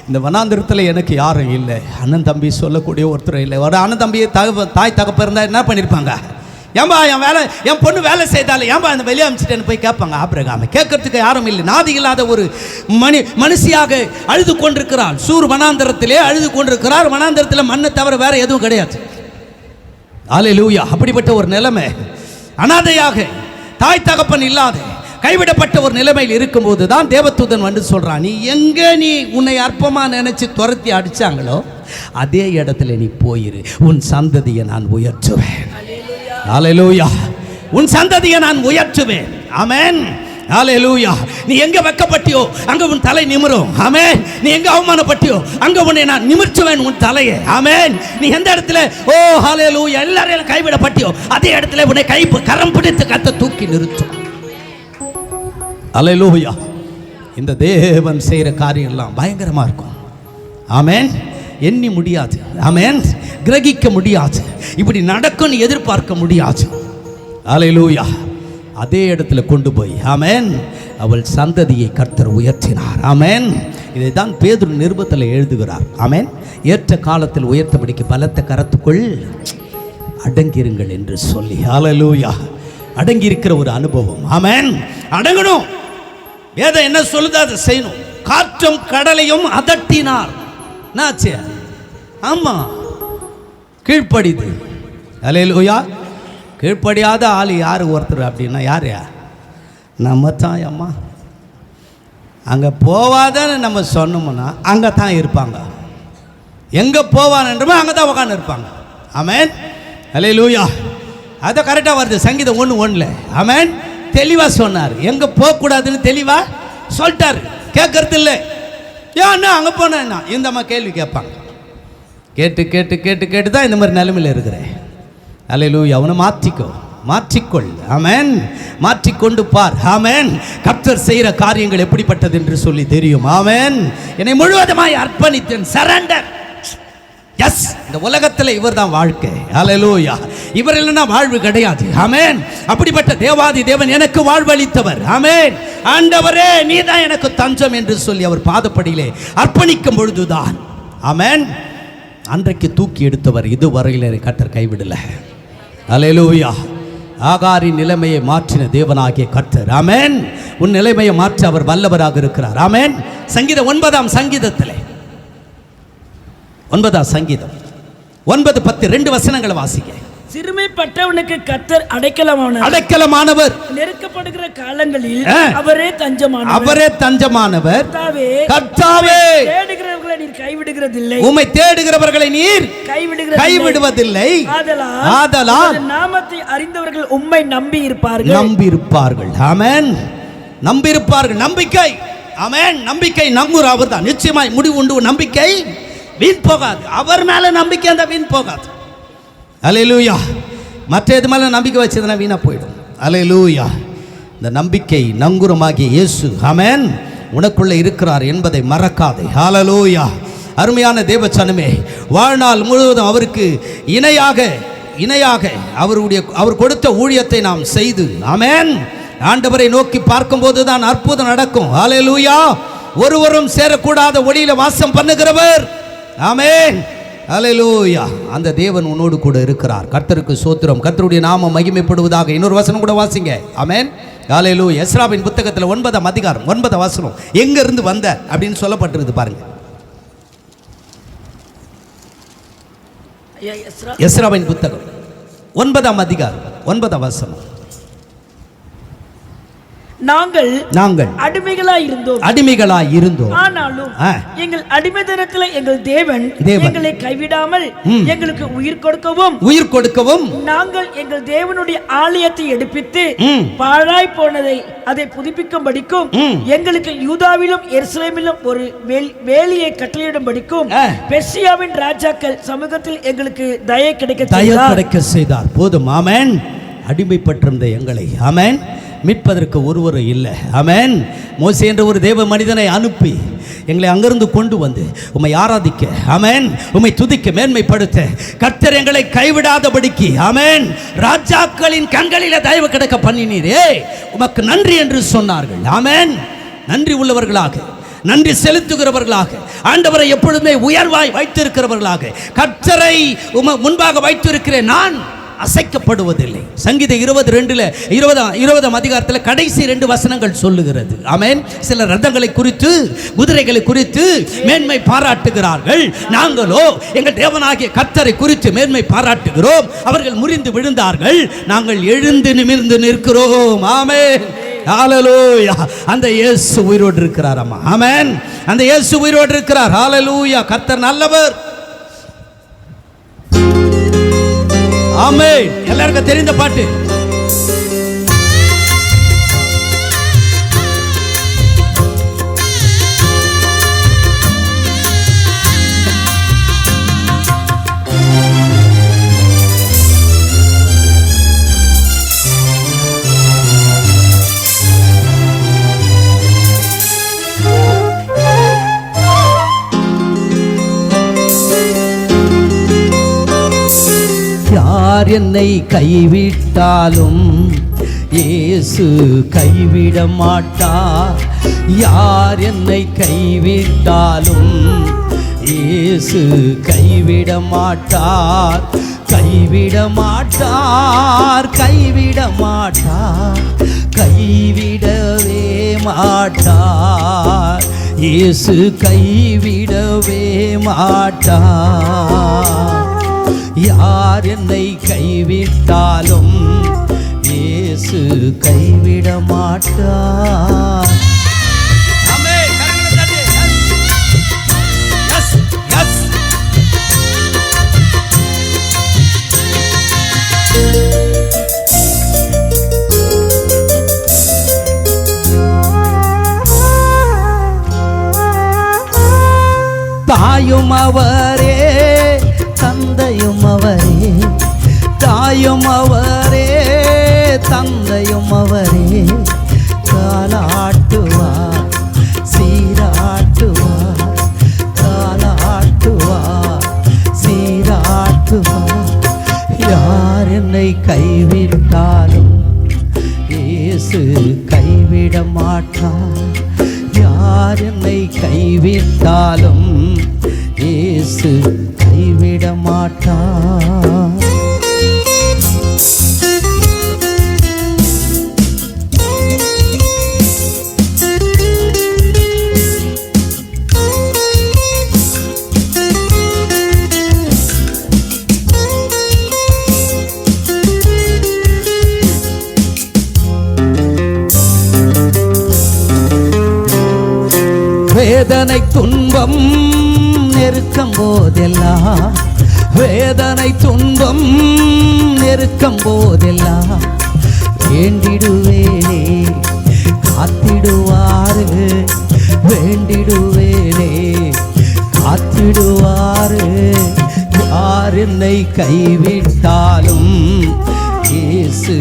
இந்த வனாந்திரத்தில் எனக்கு யாரும் இல்லை, அண்ணன் தம்பி சொல்லக்கூடிய ஒருத்தர் இல்லை. ஒரு அண்ணன் தம்பி தாய் தகப்ப இருந்தால் என்ன பண்ணியிருப்பாங்க? ஏன்பா என் பொண்ணு வேலை செய்தாலும் ஏன்பா அந்த வெளியே அமிச்சிட்டேன்னு போய் கேட்பாங்க. ஆபிரகாமை கேட்கறதுக்கு யாரும் இல்லை. நாதி இல்லாத ஒரு மனுஷியாக அழுது கொண்டிருக்கிறாள். சூர் வனாந்தரத்திலே அழுது கொண்டிருக்கிறார். வனாந்தரத்தில் மண்ணை தவிர வேற எதுவும் கிடையாது. அல்லேலூயா. அப்படிப்பட்ட ஒரு நிலைமை, அனாதையாக தாய் தகப்பன் இல்லாத கைவிடப்பட்ட ஒரு நிலைமையில் இருக்கும்போது தான் தேவதூதன் வந்து சொல்றான், நீ உன்னை அற்பமாக நினைச்சு துரத்தி அடிச்சாங்களோ அதே இடத்துல நீ போயிரு, உன் சந்ததியை நான் உயர்த்துவேன். அல்லேலூயா. உன் சந்ததியை நான் உயர்த்துவேன். ஆமென். அல்லேலூயா. நீ எங்க வெக்கப்பட்டியோ அங்க உன் தலை நிமிரும். ஆமென். நீ எங்க அவமானப்பட்டியோ அங்க உன்னை நான் நிமிர்த்துவேன் உன் தலையை. ஆமென். நீ எந்த இடத்துல ஓ அல்லேலூயா எல்லாரையும் கைவிடப்பட்டியோ அதே இடத்துல உன்னை கரம் பிடித்து கத்த தூக்கி நிறுத்தும். அல்லேலூயா. இந்த தேவன் செய்கிற காரியம் எல்லாம் பயங்கரமா இருக்கும். ஆமென். எண்ணி முடியாது. ஆமென். கிரகிக்க முடியாது. இப்படி நடக்கும்னு எதிர்பார்க்க முடியாது. அல்லேலூயா. அதே இடத்துல கொண்டு போய் ஆமென் அவள் சந்ததியை கர்த்தர் உயர்த்தினார். ஆமென். இதை தான் பேதுரு நிருபத்தில் எழுதுகிறார். ஆமென். ஏற்ற காலத்தில் உயர்த்தபடிக்கு பலத்த கரத்துக்குள் அடங்கிருங்கள் என்று சொல்லி. அல்லேலூயா. அடங்கி இருக்கிற ஒரு அனுபவம். ஆமென். அடங்கணும். வேதம் என்ன சொல்லுது அதை செய்யணும். காற்றும் கடலையும் அதட்டினார். என்னாச்சு? ஆமா, கீழ்ப்படிது. அல்லேலூயா. கீழ்ப்படியாத ஆள் யார் ஒருத்தர் அப்படின்னா யார்? நம்ம தான். அம்மா அங்கே போவாதன்னு நம்ம சொன்னோம்னா அங்கே தான் இருப்பாங்க. எங்கே போவான்றமோ அங்கே தான் உட்காந்து இருப்பாங்க. ஆமென். அல்லேலூயா. அதை கரெக்டாக வருது சங்கீதம் 1:1. ஆமென். தெளிவாக சொன்னார். எங்கே போகக்கூடாதுன்னு தெளிவாக சொல்லிட்டார். கேட்கறது இல்லை. ஏன்னா அங்கே போனா இந்த அம்மா கேள்வி கேட்பாங்க. கேட்டு கேட்டு கேட்டு கேட்டு தான் இந்த மாதிரி நிலைமையில் இருக்கிறேன். அல்லேலூயா. அவனை மாற்றிக்கொள். ஆமென். மாற்றிக்கொண்டு பார். ஆமென். கர்த்தர் செய்கிற காரியங்கள் எப்படிப்பட்டது என்று சொல்லி தெரியும். ஆமென். என்னை முழுவதுமாய் அர்ப்பணித்தேன். சரண்டர். எஸ். இந்த உலகத்தில் இவர் தான் வாழ்க்கை. அல்லேலூயா. இவர் இல்லைன்னா வாழ்வு கிடையாது. ஆமென். அப்படிப்பட்ட தேவாதி தேவன் எனக்கு வாழ்வளித்தவர். ஆமென். ஆண்டவரே நீ தான் எனக்கு தஞ்சம் என்று சொல்லி அவர் பாதப்படியிலே அர்ப்பணிக்கும் பொழுதுதான் ஆமென் அன்றைக்கு தூக்கி எடுத்தவர். இதுவரையில் கர்த்தர் கைவிடல. அல்லேலூயா. ஆகாரின் நிலைமையை மாற்றின தேவனாகிய கர்த்தர். ஆமென். உன் நிலைமையை மாற்ற அவர் வல்லவராக இருக்கிறார். ஆமென். சங்கீதம் 9ஆம் சங்கீதத்திலே 9ஆம் சங்கீதம் 9:10 2 வசனங்களை வாசிக்க. சிறுமைப்பட்டவனுக்கு கர்த்தர் அடைக்கலமானவர். நெருக்கப்படுகிற காலங்களில் அவரே தஞ்சமானவர். கர்த்தாவே, தேடுகிறவர்களை நீர் கைவிடுகிறதில்லை. உம்மை தேடுகிறவர்களை நீர் கைவிடுவதில்லை. ஆதலால் நாமத்தை அறிந்தவர்கள் உம்மை நம்பி இருப்பார்கள். ஆமென். நம்பி இருப்பார்கள். நம்பிக்கை. ஆமென். நம்பிக்கை நம்புற அவர்தான். நிச்சயமாய் முடிவு உண்டு. நம்பிக்கை வீண் போகாது. அவர் மேல நம்பிக்கை அந்த வீண் போகாது. அல்லேலூயா. மற்ற எது மேல நம்பிக்கை வச்சதுன்னா வீணா போயிடும். அல்லேலூயா. இந்த நம்பிக்கை நங்குரமாகிய இயேசு ஆமென் உனக்குள்ளே இருக்கிறார் என்பதை மறக்காதே. ஹல்லேலூயா. அருமையான தேவச்சனமே, வாழ்நாள் முழுவதும் அவருக்கு இணையாக அவர் கொடுத்த ஊழியத்தை நாம் செய்து ஆமென் ஆண்டவரை நோக்கி பார்க்கும்போது தான் அற்புதம் நடக்கும். ஹல்லேலூயா. ஒருவரும் சேரக்கூடாத ஒளியில வாசம் பண்ணுகிறவர். ஆமென். ஹல்லேலூயா. அந்த தேவன் உன்னோடு கூட இருக்கிறார். கர்த்தருக்கு ஸ்தோத்திரம். கர்த்தருடைய நாமம் மகிமைப்படுவதாக. இன்னொரு வசனம் கூட வாசிங்க. ஆமென். ஹல்லேலூயா. எஸ்ராவின் புத்தகத்தில் 9ஆம் அதிகாரம் 9ஆம் வசனம் எங்க இருந்து வந்த அப்படின்னு சொல்லப்பட்டிருக்கு பாருங்க. எஸ்ராவின் புத்தகம் 9ஆம் அதிகாரம் 9ஆம் வசனம். நாங்கள் அடிமைகளாய் இருந்தோம். ஆனாலும் எங்கள் அடிமைத்தனத்தில் எங்கள் தேவன் எங்களை கைவிடாமல் எங்களுக்கு உயிர் கொடுக்கவும் நாங்கள் எங்கள் தேவனுடைய ஆலயத்தை எடுப்பித்து பாழாய் போனதை அதை புதுப்பிக்கும்படிக்கும் எங்களுக்கு யூதாவிலும் எருசலேமிலும் ஒரு வேலியை கட்டளையிடும்படிக்கும் பெர்சியாவின் ராஜாக்கள் சமூகத்தில் எங்களுக்கு தயை கிடைக்க செய்தார். போதும். ஆமென். அடிமைப்பட்டிருந்த எங்களை ஆமென் மீட்பதற்கு ஒருவரும் இல்லை. ஆமென். மோசே என்ற ஒரு தேவ மனிதனை அனுப்பி எங்களை அங்கிருந்து கொண்டு வந்து உம்மை ஆராதிக்க ஆமென் உம்மை துதிக்க மேன்மைப்படுத்த கர்த்தர் எங்களை கைவிடாதபடிக்கு ஆமென் ராஜாக்களின் கண்களில தயவு கிடைக்க பண்ணினீரே உமக்கு நன்றி என்று சொன்னார்கள். ஆமென். நன்றி உள்ளவர்களாக, நன்றி செலுத்துகிறவர்களாக, ஆண்டவரை எப்பொழுதுமே உயர்வாய் வைத்திருக்கிறவர்களாக கர்த்தரை முன்பாக வைத்திருக்கிறேன். நான் அசைக்கப்படுவதில்லை. சங்கீதம் 20:20 அதிகாரத்தில் கடைசி 2 வசனங்கள் சொல்லுகிறது. ஆமென். சில ரதங்களை குறித்து குதிரைகளை குறித்து மேன்மை பாராட்டுகிறார்கள். நாங்களோ எங்கள் தேவனாகிய கர்த்தரை குறித்து மேன்மை பாராட்டுகிறோம். அவர்கள் முறிந்து விழுந்தார்கள், நாங்கள் எழுந்து நிமிர்ந்து நிற்கிறோம். ஆமென். ஹல்லேலூயா. அந்த இயேசு உயிரோடு இருக்கிறார். அம்மா ஆமென். அந்த இயேசு உயிரோடு இருக்கிறார். ஹல்லேலூயா. கர்த்தர் நல்லவர். ஆமென். எல்லாருக்கும் தெரிந்த பாட்டு. யார் என்னை கைவிட்டாலும் இயேசு கைவிட மாட்டார். யார் என்னை கைவிட்டாலும் இயேசு கைவிட மாட்டார். கைவிட மாட்டார். கைவிட மாட்டார். கைவிடவே மாட்டார். இயேசு கைவிடவே மாட்டார். யார் என்னை கைவிட்டாலும் இயேசு கைவிட மாட்டார். தாயும் அவரே, தந்தையும் அவரே, தாயும் அவரே, தந்தையும் அவரே. காலாட்டுவார், சீராட்டுவார், காலாட்டுவார், சீராட்டுவார். யார் என்னை கைவிட்டாலும் இயேசு கைவிட மாட்டார். யார் என்னை கைவிட்டாலும் இயேசு கைவிட மாட்டார். வேதனை துன்பம் நெருக்கம் போதெல்லாம், வேதனை துன்பம் நெருக்கம் போதெல்லாம் வேண்டிடுவேனே காத்திடுவாரு, வேண்டிடுவேனே காத்திடுவாரு. யார் என்னை கைவிட்டாலும் இயேசு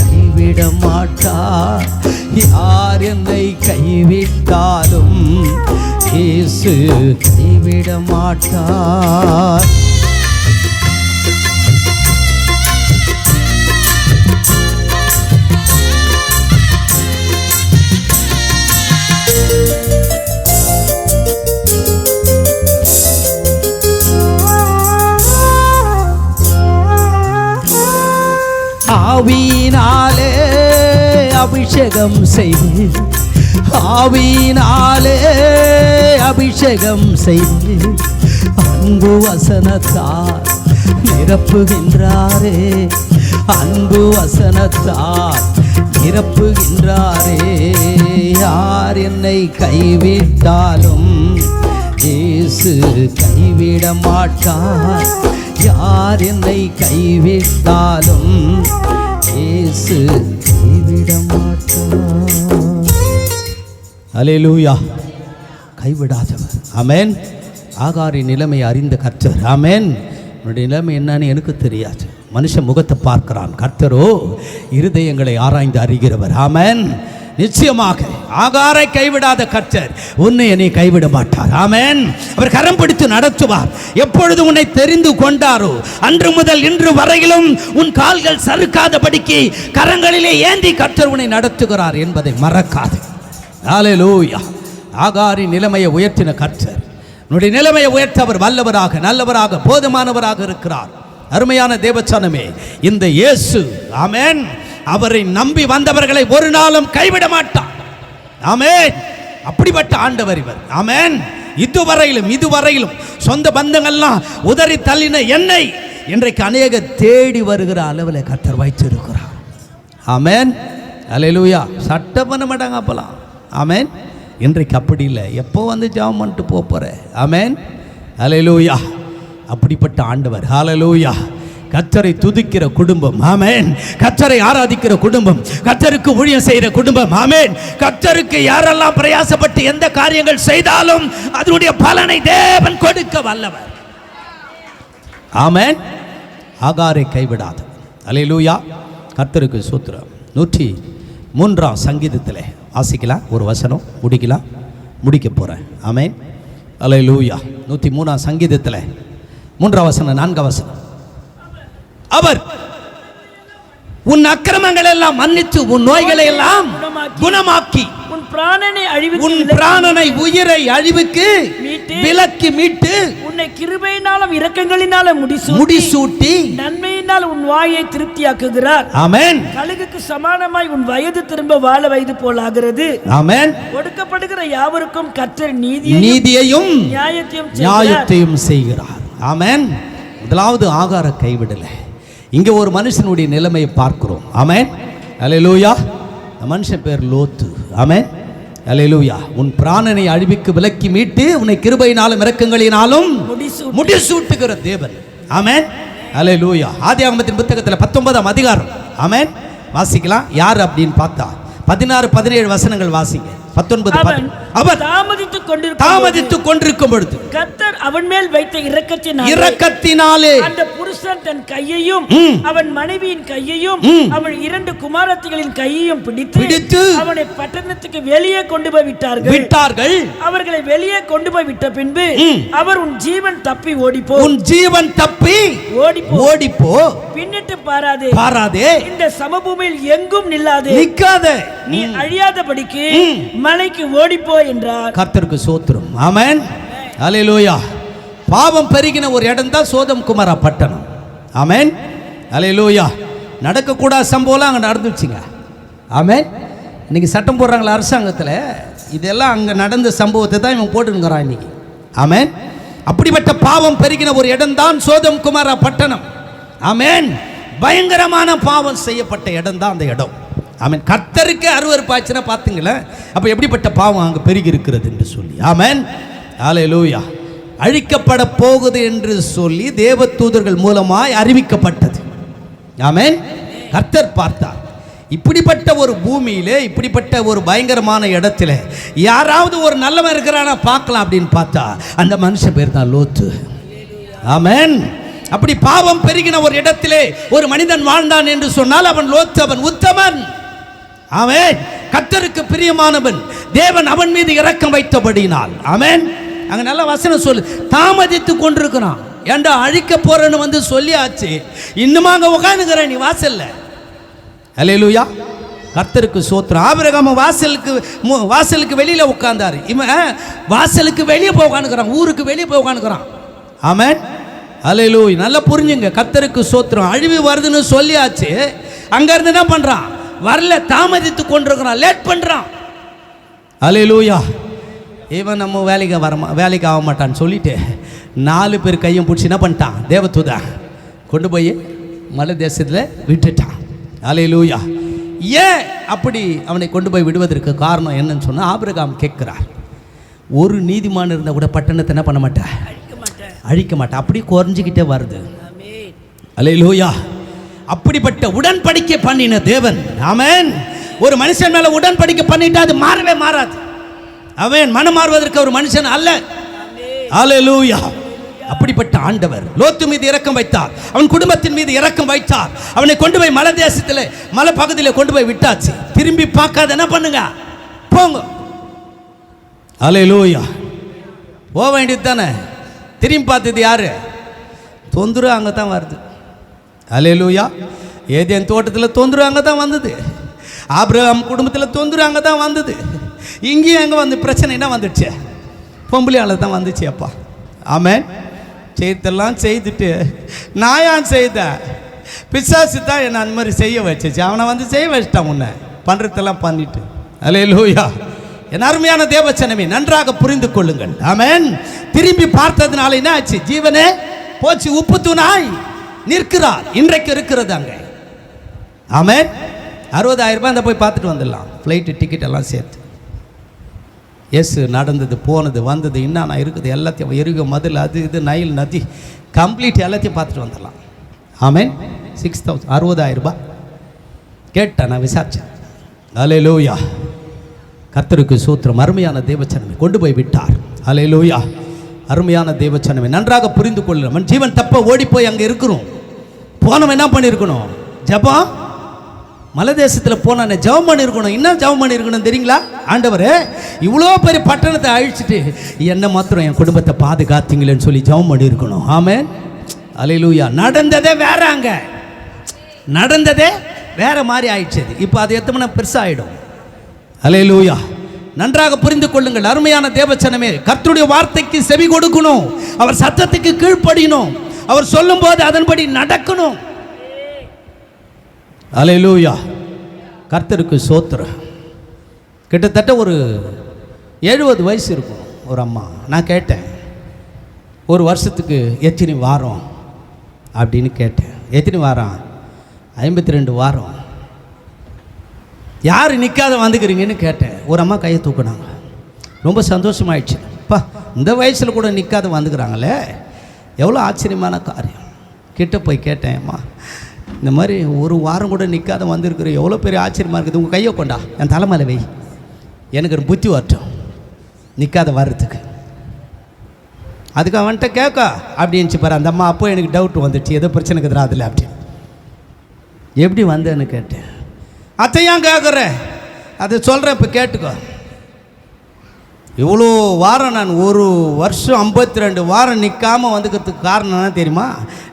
கைவிட மாட்டார். யார் என்னை கைவிட்டாலும் இயேசு கைவிட மாட்டார். ஆவியினாலே அபிஷேகம் செய்து, ஆவியினாலே அபிஷேகம் செய்து அன்பு வசனத்தால் நிரப்புகின்றாரே, அன்பு வசனத்தால் நிரப்புகின்றாரே. யார் என்னை கைவிட்டாலும் இயேசு கைவிட மாட்டார். யார் என்னை கைவிட்டாலும் இயேசு கைவிட மாட்டார். அல்லேலூயா. கைவிடாதவர். ஆமென். ஆகாரின் நிலைமை அறிந்த கர்த்தர். ஆமென். உன்னுடைய நிலைமை என்னன்னு எனக்கு தெரியாது. மனுஷன் முகத்தை பார்க்கிறான், கர்த்தரோ இருதயங்களை ஆராய்ந்து அறிகிறவர். ஆமென். நிச்சயமாக ஆகாரை கைவிடாத கர்த்தர் உன்னை என்னை கைவிட மாட்டார். ஆமென். அவர் கரம் பிடித்து நடத்துவார். எப்பொழுது உன்னை தெரிந்து கொண்டாரோ அன்று முதல் இன்று வரையிலும் உன் கால்கள் சறுக்காதபடிக்கு கரங்களிலே ஏந்தி கர்த்தர் உன்னை நடத்துகிறார் என்பதை மறக்காது. ஹல்லேலூயா. ஆகாரின் நிலைமையை உயர்த்தின கர்த்தர் உன்னுடைய நிலைமையை உயர்த்த அவர் வல்லவராக, நல்லவராக, போதுமானவராக இருக்கிறார். அருமையான தேவச்சனமே, இந்த இயேசு ஆமென் அவரை நம்பி வந்தவர்களை ஒரு நாளும் கைவிட மாட்டார். ஆமென். அப்படிப்பட்ட ஆண்டவர் இவர். ஆமென். இதுவரையிலும் சொந்த பந்தங்கள்லாம் உதறி தள்ளின என்னை இன்றைக்கு அநேகர் தேடி வருகிற அளவில் கர்த்தர் வைத்திருக்கிறார். ஆமென். அல்லேலூயா. சட்டம் பண்ண மாட்டாங்க அப்பலாம். ஆமென். இன்றைக்கு அப்படி இல்லை. எப்போ வந்து ஜெபம் பண்ணிட்டு போற. ஆமென். அல்லேலூயா. அப்படிப்பட்ட ஆண்டவர். ஹல்லேலூயா. கர்த்தரை துதிக்கிற குடும்பம். ஆமென். கர்த்தரை ஆராதிக்கிற குடும்பம், கர்த்தருக்கு ஊழியம் செய்கிற குடும்பம். ஆமென். கர்த்தருக்கு யாரெல்லாம் பிரயாசப்பட்டு எந்த காரியங்கள் செய்தாலும் அதனுடைய பலனை தேவன் கொடுக்க வல்லவர். ஆமென். ஆகாரை கைவிடாத. அல்லேலூயா. கர்த்தருக்கு ஸ்தோத்திரம். 103 சங்கீதத்தில் வாசிக்கலாம். ஒரு வசனம் முடிக்க போறேன். ஆமென். அல்லேலூயா. 103 சங்கீதத்தில் 3 வசனம் 4 வசனம். அவர் உன் அக்கிரமங்கள் எல்லாம் மன்னித்து உன் நோய்களை எல்லாம் குணமாக்கி உன் பிராணனை உயிரை அழிவுக்கு விலக்கி மீட்டு உன்னை கிருபையினாலும் இரக்கங்களினாலும் முடிசூட்டி நன்மையினால் உன் வாயை திருப்தியாக்குகிறார். ஆமென். கழுகுக்கு சமானமாய் உன் வயது திரும்ப வாழ வயது போலாகிறது. ஆமென். ஒடுக்கப்படுகிற யாவருக்கும் கர்த்தர் நீதியையும் நியாயத்தையும் செய்கிறார். ஆமென். முதலாவது ஆகார கைவிடலை. இங்கே ஒரு மனுஷனுடைய நிலைமையை பார்க்கிறோம். ஆமென். அல்லேலூயா. மனுஷன் பேர் லோத்து. ஆமென். அல்லேலூயா. உன் பிராணனை அழிவுக்கு விலக்கி மீட்டு உன்னை கிருபையினாலும் இரக்கங்களினாலும் முடிசூட்டுகிற தேவன். ஆமென். அல்லேலூயா. ஆதியாகமத்தின் புத்தகத்தில் 19ஆம் அதிகாரம். ஆமென். வாசிக்கலாம். யார் அப்படின்னு பார்த்தா 16-17 வசனங்கள் வாசிங்க. 19 அவர் தாமதித்துக் கொண்டிருக்கும் பொழுது கர்த்தர் அவன் மேல் வைத்த இரக்கத்தினாலே அந்த புருஷன் தன் கையையும் அவன் மனைவியின் கையையும் அவன் 2 குமாரத்திகளின் கையையும் பிடித்து அவனை பட்டணத்துக்கு வெளியே கொண்டு போய் விட்டார்கள். அவர்களை வெளியே கொண்டு போய் விட்ட பின்பு அவர் உன் ஜீவன் தப்பி ஓடிப்போ பின்னிட்டு பாராதே இந்த சமபூமியில் எங்கும் நில்லாதே நீ அழியாதபடிக்கு மலைக்கு ஓடிப்போ என்றார். கர்த்தருக்கு ஸ்தோத்திரம். ஆமென். அல்லேலூயா. பாவம் பெருகின ஒரு இடம் தான் சோதம் குமாரா பட்டணம். ஆமென். அல்லேலூயா. நடக்கக்கூடாத சம்பவம்லாம் அங்கே நடந்துச்சுங்க. ஆமென். இன்னைக்கு சட்டம் போடுறாங்களா அரசாங்கத்தில், இதெல்லாம் அங்கே நடந்த சம்பவத்தை தான் இவன் போட்டுங்கிறான் இன்னைக்கு. ஆமென். அப்படிப்பட்ட பாவம் பெருகின ஒரு இடம் தான் சோதம் குமாரா பட்டணம். ஆமென். பயங்கரமான பாவம் செய்யப்பட்ட இடம் தான் அந்த இடம். ஆமென். கர்த்தருக்கு அருவருப்பாச்சுன்னா பார்த்துங்களேன், அப்போ எப்படிப்பட்ட பாவம் அங்கே பெருகி இருக்கிறது என்று சொல்லி. ஆமென். ஹல்லேலூயா. அழிக்கப்பட போகுது என்று சொல்லி தேவதூதர்கள் மூலமாய் அறிவிக்கப்பட்டது. ஆமென். கர்த்தர் பார்த்தார், இப்படிப்பட்ட ஒரு பூமியிலே, இப்படிப்பட்ட ஒரு பயங்கரமான இடத்துல யாராவது ஒரு நல்லவன் இருக்கிறானா பார்க்கலாம் அப்படின்னு பார்த்தா அந்த மனுஷன் பேர் தான் லோத்து. ஆமென். அப்படி பாவம் பெருகின ஒரு இடத்திலே ஒரு மனிதன் வாழ்ந்தான் என்று சொன்னால் அவன் லோத்து, அவன் உத்தமன். ஆமென். கர்த்தருக்கு பிரியமானவன், தேவன் அவன் மீது இரக்கம் வைத்தபடினால். ஆமென். அங்க நல்ல வசனம் சொல்லு, தாமதித்து கொண்டிருக்கிறான். ஏண்டா அழிக்க போறேன்னு வந்து சொல்லியாச்சு, இன்னும் அங்க உட்காந்துக்கிற நீ வாசல்ல. அல்லேலூயா. கர்த்தருக்கு சோத்திரம். ஆபிரகாம் வாசலுக்கு வெளியில உட்கார்ந்தாரு, இவன் வாசலுக்கு வெளியே போய் உட்காந்துக்கிறான், ஊருக்கு வெளியே போய் உட்காந்துக்கிறான். ஆமென். அல்லேலூயா. நல்லா புரிஞ்சுங்க, கர்த்தருக்கு சோத்திரம். அழிவு வருதுன்னு சொல்லியாச்சு, அங்க இருந்து என்ன பண்றான், வரல, தாமதித்து கொண்டிருக்கிறான், லேட் பண்றான். அல்லேலூயா. இவன் நம்ம வேலைக்கு ஆக மாட்டான்னு சொல்லிட்டு 4 பேர் கையும் பிடிச்சி என்ன பண்ணிட்டான், தேவதூதா கொண்டு போய் மலை தேசத்தில் விட்டுட்டான். அல்லேலூயா. ஏன் அப்படி அவனை கொண்டு போய் விடுவதற்கு காரணம் என்னன்னு சொன்னால், ஆபிரகாம் கேட்கிறார், ஒரு நீதிமான் இருந்தால் கூட பட்டணத்தை என்ன பண்ண மாட்டேன், அழிக்க மாட்டேன். அப்படி குறைஞ்சிக்கிட்டே வருது. அல்லேலூயா. அப்படிப்பட்ட உடன்படிக்கை பண்ணின தேவன். ஆமென். ஒரு மனுஷன் மேல உடன்படிக்கை பண்ணிட்டா அது மாறவே மாறாது. அவன் மனம் மாறுவதற்கு ஒரு மனுஷன் அல்ல. அல்லேலூயா. அப்படிப்பட்ட ஆண்டவர் லோத்து மீது இரக்கம் வைத்தார், அவன் குடும்பத்தின் மீது இரக்கம் வைத்தார். அவனை கொண்டு போய் மலை தேசத்தில், மலை பகுதியில் கொண்டு போய் விட்டாச்சு. திரும்பி பார்க்காத என்ன பண்ணுங்க, போங்க. அல்லேலூயா. போக வேண்டியது தானே. திரும்பி பார்த்தது யாரு, தொந்தரவு அங்கே தான் வருது. அல்லேலூயா. ஏதேன் தோட்டத்தில் தொந்தரவு அங்கே தான் வந்தது, ஆபிரகாம் குடும்பத்தில் தொந்தரவு அங்கே தான் வந்தது. இங்கேயும் அங்கே வந்து பிரச்சனை என்ன வந்துடுச்சு, பொம்பளையால் தான் வந்துச்சு. அப்பா ஆமென். செய்தெல்லாம் செய்துட்டு நான் ஏன் செய்த, பிசாசு தான் என்னை அந்த மாதிரி செய்ய வச்சிச்சு. அவனை வந்து செய்ய வச்சிட்டான், உன்னை பண்ணுறதெல்லாம் பண்ணிட்டு. அல்லேலூயா. என் அருமையான தேவச்சனமே, நன்றாக புரிந்து கொள்ளுங்கள். ஆமென். திரும்பி பார்த்ததுனால என்ன ஆச்சு, ஜீவனே போச்சு, உப்பு தூணாய் நிற்கிறார். இன்றைக்கு இருக்கிறது அங்கே. ஆமென். 60,000 ரூபாய் அந்த போய் பார்த்துட்டு வந்துடலாம், ஃப்ளைட்டு டிக்கெட் எல்லாம் சேர்த்து. எஸ், நடந்தது போனது வந்தது என்னென்ன இருக்குது எல்லாத்தையும், எருக மதில், அது இது நைல் நதி கம்ப்ளீட் எல்லாத்தையும் பார்த்துட்டு வந்துடலாம். ஆமென். 6,000 60,000 ரூபாய் கேட்டேன், நான் விசாரித்தேன். அல்லேலூயா. கர்த்தருக்கு சூத்திரம். அருமையான தேவச்சனமே, கொண்டு போய் விட்டார். அல்லேலூயா. அருமையான தேவச்சனமே, நன்றாக புரிந்து கொள்ளணும். ஜீவன் தப்ப ஓடி போய் அங்கே இருக்கிறோம். போனவன் என்ன பண்ணியிருக்கணும், ஜபம். மலை தேசத்தில் போன ஜபம் பண்ணியிருக்கணும். என்ன ஜபம் பண்ணியிருக்கணும் தெரியுங்களா, ஆண்டவரே இவ்வளோ பெரிய பட்டணத்தை அழிச்சிட்டு என்ன மாத்திரம் என் குடும்பத்தை பாதுகாத்தீங்களேன்னு சொல்லி ஜபம் பண்ணியிருக்கணும். ஆமென். அல்லேலூயா. நடந்ததே வேற, அங்கே நடந்ததே வேற மாதிரி ஆயிடுச்சு. இப்போ அது எத்தனை பெருசாகிடும். அல்லேலூயா. நன்றாக புரிந்து கொள்ளுங்கள் அருமையான தேவச்சனமே. கர்த்தருடைய வார்த்தைக்கு செவி கொடுக்கணும், அவர் சத்தத்துக்கு கீழ்ப்படியணும், அவர் சொல்லும் போது அதன்படி நடக்கணும். அல்லேலூயா. கர்த்தருக்கு சோத்திரம். கிட்டத்தட்ட ஒரு 70 வயசு இருக்கும் ஒரு அம்மா. நான் கேட்டேன், ஒரு வருஷத்துக்கு எத்தனை வாரம் அப்படின்னு கேட்டேன். எத்தனை வாரம், 52 வாரம். யார் நிற்காத வந்துக்கிறீங்கன்னு கேட்டேன். ஒரு அம்மா கையை தூக்குனாங்க. ரொம்ப சந்தோஷமாயிடுச்சு. அப்பா, இந்த வயசில் கூட நிற்காத வந்துக்கிறாங்களே, எவ்வளோ ஆச்சரியமான காரியம். கிட்ட போய் கேட்டேன், அம்மா இந்த மாதிரி ஒரு வாரம் கூட நிற்காத வந்திருக்கிற, எவ்வளோ பெரிய ஆச்சரியமாக இருக்குது. உங்கள் கையை கொண்டா என் தலைமையில வை, எனக்கு ஒரு புத்தி வரட்டும் நிற்காத வர்றதுக்கு. அதுக்கு அவன்கிட்ட கேட்க அப்படின்ச்சு பாரு அந்த அம்மா. அப்போ எனக்கு டவுட் வந்துடுச்சு, ஏதோ பிரச்சனை இருக்குதுரா அதில் அப்படின்னு. எப்படி வந்தேன்னு கேட்டேன். அத்தையான் கேட்குற, அதை சொல்கிறேன், இப்போ கேட்டுக்கோ. இவ்வளோ வாரம் நான் ஒரு வருஷம் 52 வாரம் நிற்காமல் வந்துக்கிறதுக்கு காரணம் என்ன தெரியுமா,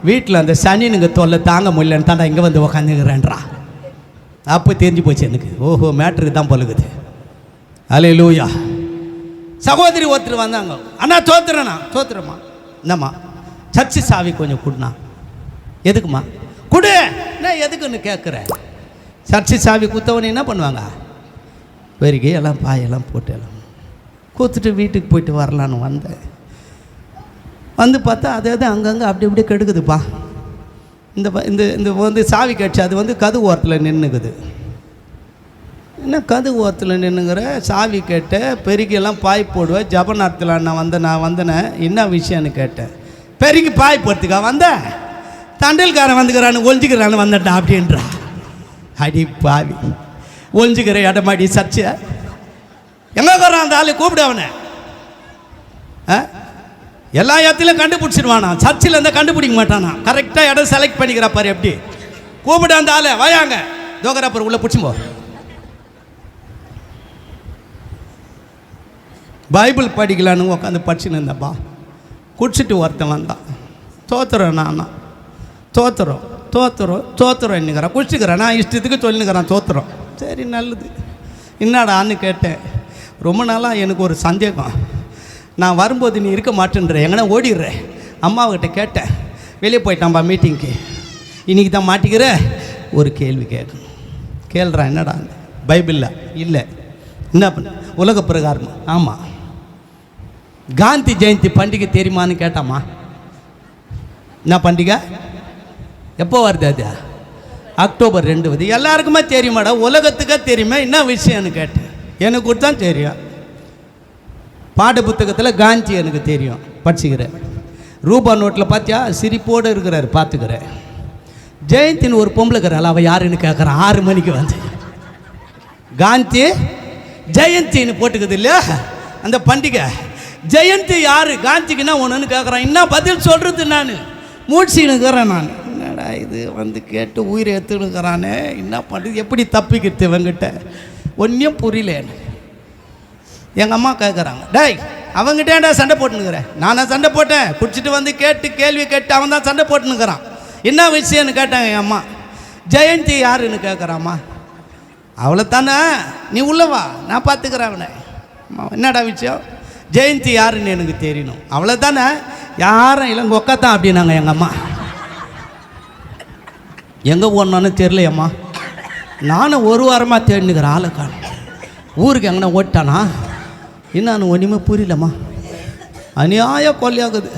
வீட்டில் அந்த சனினுங்க தொல்லை தாங்க முடியலன்னு தாண்டா இங்கே வந்து உக்காந்துக்கிறேன்றா. அப்போ தெரிஞ்சு போச்சு எனக்கு, ஓஹோ மேட்ருக்கு தான் பழுகுது. அல்லேலூயா. சகோதரி ஒருத்தர் வந்தாங்க, அண்ணா தோத்துறேண்ணா. தோத்துறேம்மா, இந்தம்மா சர்ச்சு சாவி கொஞ்சம் கொடுண்ணா. எதுக்குமா கொடு, நான் எதுக்குன்னு கேட்குறேன். சர்ச்சு சாவி குத்தவனே என்ன பண்ணுவாங்க, பெருகி எல்லாம் பாயெல்லாம் போட்டு எல்லாம் கூத்துட்டு வீட்டுக்கு போயிட்டு வரலான்னு வந்தேன். வந்து பார்த்தா அது அங்கங்கே அப்படி இப்படி கெடுக்குதுப்பா. இந்த இந்த இந்த வந்து சாவி கட்சி அது வந்து கது ஓரத்தில் நின்றுக்குது. என்ன கதவு ஓரத்தில் நின்றுங்கிற, சாவி கேட்டேன், பெருக்கெல்லாம் பாய் போடுவேன், ஜப நேரத்தில் நான் வந்தேனேன், என்ன விஷயம்னு கேட்டேன். பெருக்கி பாய் போடுறதுக்கா வந்தேன், தண்டல்காரன் வந்துக்கிறான்னு ஒழிஞ்சிக்கிறான்னு வந்துட்டான் அப்படின்றா. அடி பாவி, ஒழிஞ்சிக்கிற இடமாடி சர்ச்சை எங்கே இருக்கிறான் அந்த ஆளு, கூப்பிடு அவனை. எல்லா இடத்துலையும் கண்டுபிடிச்சிடுவானா, சர்ச்சில் இருந்தால் கண்டுபிடிக்க மாட்டானா, கரெக்டாக இடம் செலக்ட் பண்ணிக்கிறாப்பாரு. எப்படி கூப்பிடு அந்த ஆளை, வாயாங்க தோக்கராப்பர் உள்ள பிடிச்சும்போ. பைபிள் படிக்கலான்னு உட்காந்து படிச்சுன்னு இருந்தப்பா. குடிச்சிட்டு ஒருத்தன் வந்தான். தோத்துறேன் நானா, தோத்துறோம் என்னங்கிறான். குடிச்சுக்கிறேன் நான் இஷ்டத்துக்கு சொல்லினுக்கிறேன் தோத்துறோம். சரி நல்லது, என்னடான்னு கேட்டேன். ரொம்ப நாளாக எனக்கு ஒரு சந்தேகம், நான் வரும்போது நீ இருக்க மாட்டேன்ற, எங்கன்னா ஓடிடுறேன். அம்மாவுக்கிட்ட கேட்டேன், வெளியே போயிட்டான்பா மீட்டிங்க்கு, இன்றைக்கி தான் மாட்டிக்கிற, ஒரு கேள்வி கேட்கணும். கேள்றான். என்னடா? பைபிளில் இல்லை, என்ன பண்ண, உலக பிரகாரம். ஆமாம். காந்தி ஜெயந்தி பண்டிகை தெரியுமான்னு கேட்டாமா. என்ன பண்டிகை, எப்போ வருது அது? அக்டோபர் 2 வருது. எல்லாருக்குமே தெரியுமாடா, உலகத்துக்கே தெரியுமா, என்ன விஷயம்னு கேட்டேன். எனக்கு கூட தான் தெரியும், பாட புத்தகத்தில் காந்தி எனக்கு தெரியும், படிச்சுக்கிறேன். ரூபா நோட்டில் பார்த்தியா சிரிப்போடு இருக்கிறார், பார்த்துக்கிறேன். ஜெயந்தின்னு ஒரு பொம்பளை இருக்கிறாள், அவள் யாருன்னு கேட்குறான் 6 மணிக்கு வந்து. காந்தி ஜெயந்தின்னு போட்டுக்குது இல்லையா அந்த பண்டிகை. ஜெயந்தி யார், காந்திக்குன்னா ஒன்றுன்னு கேட்குறான். என்ன பதில் சொல்கிறது? நான் மூழ்ச்சின்னுக்கிறேன். நான் என்னடா இது வந்து கேட்டு உயிரை எடுத்துனுக்கிறானே, என்ன பண்ணுறது, எப்படி தப்பிக்கிறது இவங்கிட்ட, ஒன்றும் புரியல. எங்கள் அம்மா கேட்குறாங்க, டேய் அவங்ககிட்டேண்டா சண்டை போட்டுனுக்கிறேன். நானா சண்டை போட்டேன்? குடிச்சிட்டு வந்து கேட்டு கேள்வி கேட்டு அவன் தான் சண்டை போட்டுனுக்கிறான். என்ன விஷயம்னு கேட்டாங்க என் அம்மா. ஜெயந்தி யாருன்னு கேட்குறாம்மா. அவளை தானே, நீ உள்ளவா, நான் பார்த்துக்கிறேன் அவனை. என்னடா விஷயம்? ஜெயந்தி யாருன்னு எனக்கு தெரியணும். அவளை தானே, யாரும் இல்லை உங்கள் ஒக்கா தான் அப்படின்னாங்க எங்கள் அம்மா. எங்கே போனான்னு தெரியலையம்மா. நானும் ஒரு வாரமாக தேடினுக்கிறேன், ஆளை காணும். ஊருக்கு எங்கன்னா ஓட்டானா என்னான்னு ஒன்றுமே புரியலம்மா. அநியாய கொல்லியாகுது.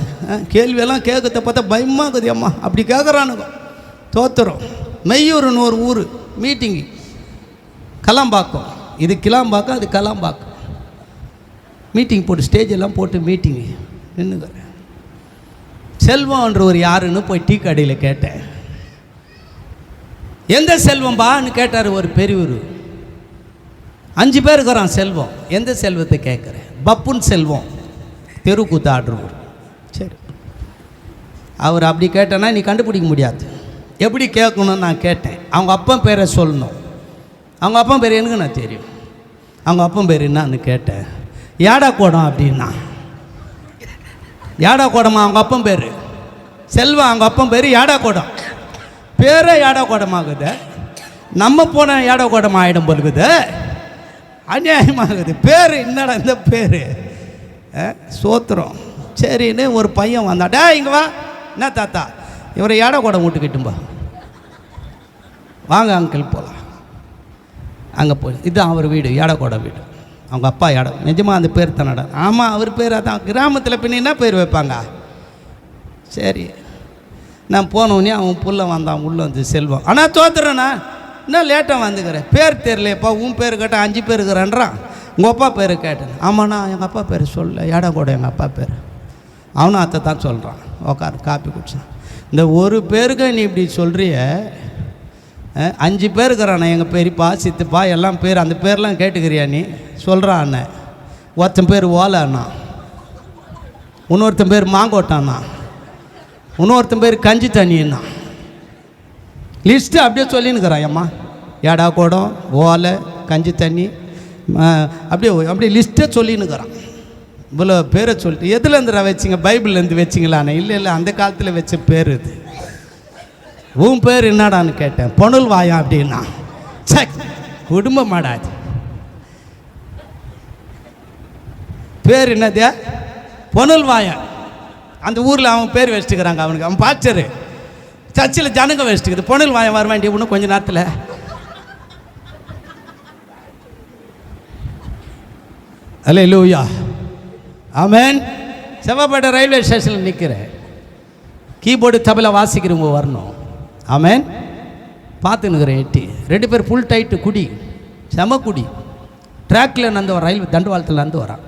கேள்வியெல்லாம் கேட்கறத பார்த்தா பயமாகுது அம்மா. அப்படி கேட்குறானுங்க. தோத்துறோம். மெய்யூருன்னு ஒரு ஊர் மீட்டிங்கு, கலாம்பாக்கம். இது கிளாம்பாக்கம், அது கலாம்பாக்கம். மீட்டிங் போட்டு ஸ்டேஜ் எல்லாம் போட்டு மீட்டிங்கு நின்றுக்கிறேன். செல்வம்ன்ற ஒரு யாருன்னு போய் டீ கடையில் கேட்டேன். எந்த செல்வம்பான்னு கேட்டார் ஒரு பெரியவர். 5 பேர் இருக்கிறான் செல்வம். எந்த செல்வத்தை கேட்குறேன்? பப்புன் செல்வம், தெருக்கூத்து ஆடுறவர். சரி, அவர் அப்படி கேட்டேன்னா நீ கண்டுபிடிக்க முடியாது. எப்படி கேட்கணும்னு நான் கேட்டேன். அவங்க அப்பா பேரை சொல்லணும். அவங்க அப்பா பேர் எனக்கு நான் தெரியும். அவங்க அப்பா பேர் என்னான்னு கேட்டேன். ஏடா கோடம் அப்படின்னா. ஏடா கோடமா அவங்க அப்பா பேர்? செல்வம் அவங்க அப்பா பேர் ஏடா கோடம். பேரே ஏடா கோடமாகுது. நம்ம போன ஏடா கோடம் ஆகிடும் போலுக்குது. அநியாயமாகுது. பேர் என்னடா இந்த பேர்? சோத்திரம். சரின்னு ஒரு பையன் வந்தாடா, இங்கே வா. என்ன தாத்தா, இவரை ஏடா கோடம் விட்டுக்கிட்டும்பா, வாங்க அங்கிள் போகலாம். அங்கே போய் இதுதான் அவர் வீடு, ஏடக்கோட வீடு. அவங்க அப்பா இடம். நிஜமாக அந்த பேர் தானடா? ஆமாம், அவர் பேர் அதான். கிராமத்தில் பின்ன என்ன பேர் வைப்பாங்க? சரி, நான் போனோடனே அவன் புள்ள வந்தான். உள்ளே வந்து செல்வம். ஆனால் தோத்துறேண்ணா, இன்னும் லேட்டாக வந்துக்கிறேன். பேர் தெரியலையப்பா. உன் பேர் கேட்டால் 5 பேர் இருக்கிறான்றான். உங்கள் அப்பா பேர் கேட்டேன். ஆமாண்ணா, எங்கள் அப்பா பேர் சொல்ல, ஏடக்கோட எங்கள் அப்பா பேர். அவனும் அத்தை தான் சொல்கிறான். உட்காரு, காப்பி குடிச்சான். இந்த ஒரு பேருக்கு நீ இப்படி சொல்கிறிய, 5 பேர் இருக்கிறாண்ணே. எங்கள் பெரியப்பா சித்தப்பா எல்லாம் பேர். அந்த பேர்லாம் கேட்டுக்கிறியா நீ? சொல்கிறான் அண்ணன். ஒருத்தன் பேர் ஓலை அண்ணா, இன்னொருத்தன் பேர் மாங்கோட்டாண்ணா, இன்னொருத்தன் பேர் கஞ்சி தண்ணின்னா. லிஸ்ட்டு அப்படியே சொல்லின்னுக்கிறான். அம்மா ஏடா கோடம், ஓலை, கஞ்சி தண்ணி, அப்படியே லிஸ்ட்டே சொல்லின்னுக்கிறான். இவ்வளோ பேரை சொல்லிட்டு எதுலேருந்துடா வச்சிங்க? பைபிள்லேருந்து வச்சிங்களாண்ணே? இல்லை, அந்த காலத்தில் வச்ச பேர் இது. உன் பேர் என்னடான்னு கேட்டேன். பொணுல் வாயா அப்படின்னா. சக், குடும்பம் மாடாது. பேர் என்னது? பொணுல் வாயா. அந்த ஊரில் அவன் பேர் வச்சுட்டுக்கிறாங்க. அவனுக்கு அவன் பாச்சரு. சர்ச்சில் ஜனங்க வச்சுட்டுக்குது. பொணுல் வாயா வர வேண்டிய இன்னும் கொஞ்சம் நேரத்தில். அல்லேலூயா, ஆமென். செவ்வாப்பேட்டை ரயில்வே ஸ்டேஷனில் நிற்கிறேன். கீபோர்டு தபலா வாசிக்கிறவங்க வரணும். ஆமென். பார்த்துன்னுக்கிறேன். 8 2 பேர் ஃபுல் டைட்டு குடி. செமக்குடி. ட்ராக்கில் நந்து வர ரயில் தண்டவாளத்தில் நந்து வரான்.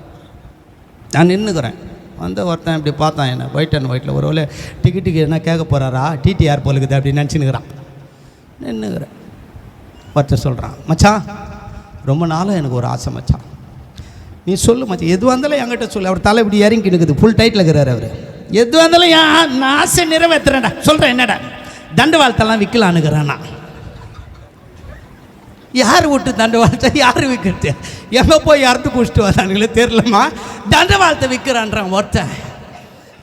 நான் நின்றுக்கிறேன். வந்து ஒருத்தன் இப்படி பார்த்தான் என்ன, ஒயிட் அண்ட் ஒயிட்டில். ஒரு வேளை டிக்கெட்டுக்கு என்ன கேட்க போகிறாரா, டிடிஆர் போலுக்குது அப்படின்னு நினச்சின்னுக்கிறான். நின்றுக்கிறேன். ஒருத்தர் சொல்கிறான், மச்சான் ரொம்ப நாளாக எனக்கு ஒரு ஆசை மச்சான், நீ சொல்லு மச்சான், எதுவாக இருந்தாலும் என்கிட்ட சொல்லு. அவர் தலை இப்படி இறங்கி நிற்குது, ஃபுல் டைட்டில் இருக்கிறார் அவர். எதுவாக இருந்தாலும் நான் ஆசை நிறைவேற்றுறேன்டா, சொல்கிறேன் என்னடா. தண்டவாளத்தெல்லாம் விற்கலான்னுக்கிறேன் நான். யார் விட்டு தண்டவாளத்தை யார் விற்கிறது? எங்கே போய் அறுத்து குடிச்சிட்டு வரானுங்களே தெரிலம்மா, தண்டவாளத்தை விற்கிறான்றான் ஒருத்தன்.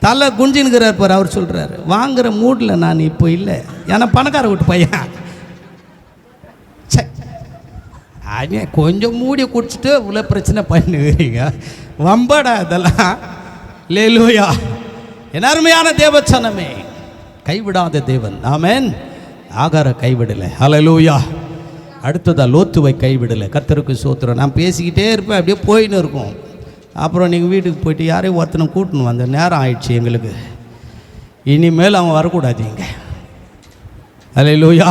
தலை குஞ்சின்னுக்கிறார் பார். அவர் சொல்கிறாரு, வாங்குகிற மூடில் நான் இப்போ இல்லை, ஏன்னா பணக்கார விட்டு பையன். சே, கொஞ்சம் மூடி குடிச்சிட்டு இவ்வளோ பிரச்சனை பண்ணுவீங்க, வம்படா இதெல்லாம். லேலூயா. என் அருமையான தேவச்சனமே, கைவிடாத தேவன். ஆமென். ஆகார கைவிடலை. ஹல்லேலூயா. அடுத்ததா லோத்துவை கைவிடலை. கர்த்தருக்கு ஸ்தோத்திரம். நான் பேசிக்கிட்டே இருப்பேன், அப்படியே போயின்னு இருக்கும். அப்புறம் நீங்கள் வீட்டுக்கு போயிட்டு யாரையும் ஒருத்தனை கூட்டணும், அந்த நேரம் ஆயிடுச்சு எங்களுக்கு, இனிமேல் அவன் வரக்கூடாது இங்கே. ஹல்லேலூயா.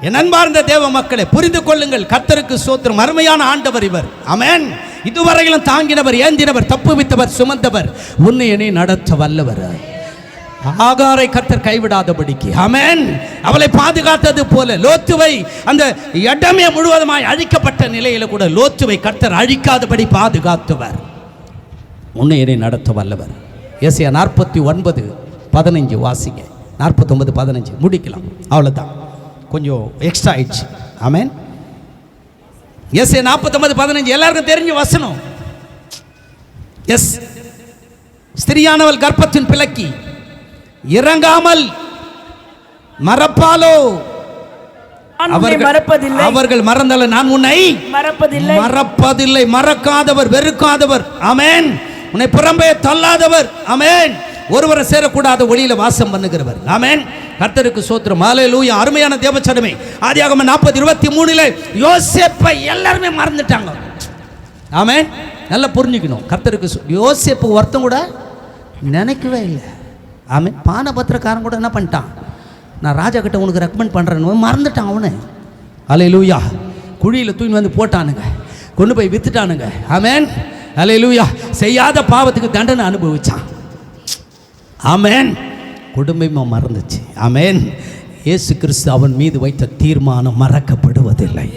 என் அன்பார்ந்த தேவ மக்களே, புரிந்து கொள்ளுங்கள். கர்த்தருக்கு ஸ்தோத்திரம். அருமையான ஆண்டவர் இவர். ஆமென். இதுவரையிலும் தாங்கினவர், ஏந்தினவர், தப்புவித்தவர், சுமந்தவர், உன்னை என்னை நடத்த வல்லவர். ஆகாரை கர்த்தர் கைவிடாதபடிக்கு, ஆமென், அவளை பாதுகாத்தது போல லோத்துவை அந்த இடமே முழுவதுமாய் அழிக்கப்பட்ட நிலையில கூட லோத்துவை கர்த்தர் அழிக்காதபடி பாதுகாத்தவர், உன்னை என்னை நடத்த வல்லவர். ஏசாயா 49:15 வாசிங்க. 49:15 முடிக்கலாம், அவ்வளோதான், கொஞ்சம் எக்ஸ்ட்ரா ஆயிடுச்சு. ஆமென். ஏசாயா 49:15 எல்லாருக்கும் தெரிஞ்ச வசனம். எஸ், ஸ்திரியானவள் கர்ப்பத்தின் பிளக்கி இறங்காமல் மறப்பாலோ, அவர்கள் மறந்தால நான் உன்னை மறப்பதில்லை. மறக்காதவர், வெறுக்காதவர். ஆமென். உன்னை புறம்பே தள்ளாதவர். ஆமென். ஒருவரை சேரக்கூடாத ஒளியில வாசம் பண்ணுகிறவர். ஆமென். கர்த்தருக்கு ஸ்தோத்திரம். ஹல்லேலூயா. அருமையான தேவச்சனமே, ஆதியாகமம் 40:23 யோசேப்பை எல்லாருமே மறந்துட்டாங்க. ஆமென். நல்லா புரிஞ்சுக்கணும். கர்த்தருக்கு யோசேப்பு ஒருத்தன் கூட நினைக்கவே இல்லை. ஆமென். பானபத்திரக்காரன் கூட என்ன பண்ணிட்டான், நான் ராஜா கிட்ட உனக்கு ரெக்கமெண்ட் பண்ணுறேன்னு மறந்துட்டான் அவனு. ஹல்லேலூயா. குழியில் தூக்கி வந்து போட்டானுங்க, கொண்டு போய் வித்துட்டானுங்க. ஆமென். ஹல்லேலூயா. செய்யாத பாவத்துக்கு தண்டனை அனுபவிச்சான். ஆமென். குடும்பமும் மறந்துச்சு. ஆமென். இயேசு கிறிஸ்து அவன் மீது வைத்த தீர்மானம் மறக்கப்படுவதில்லை.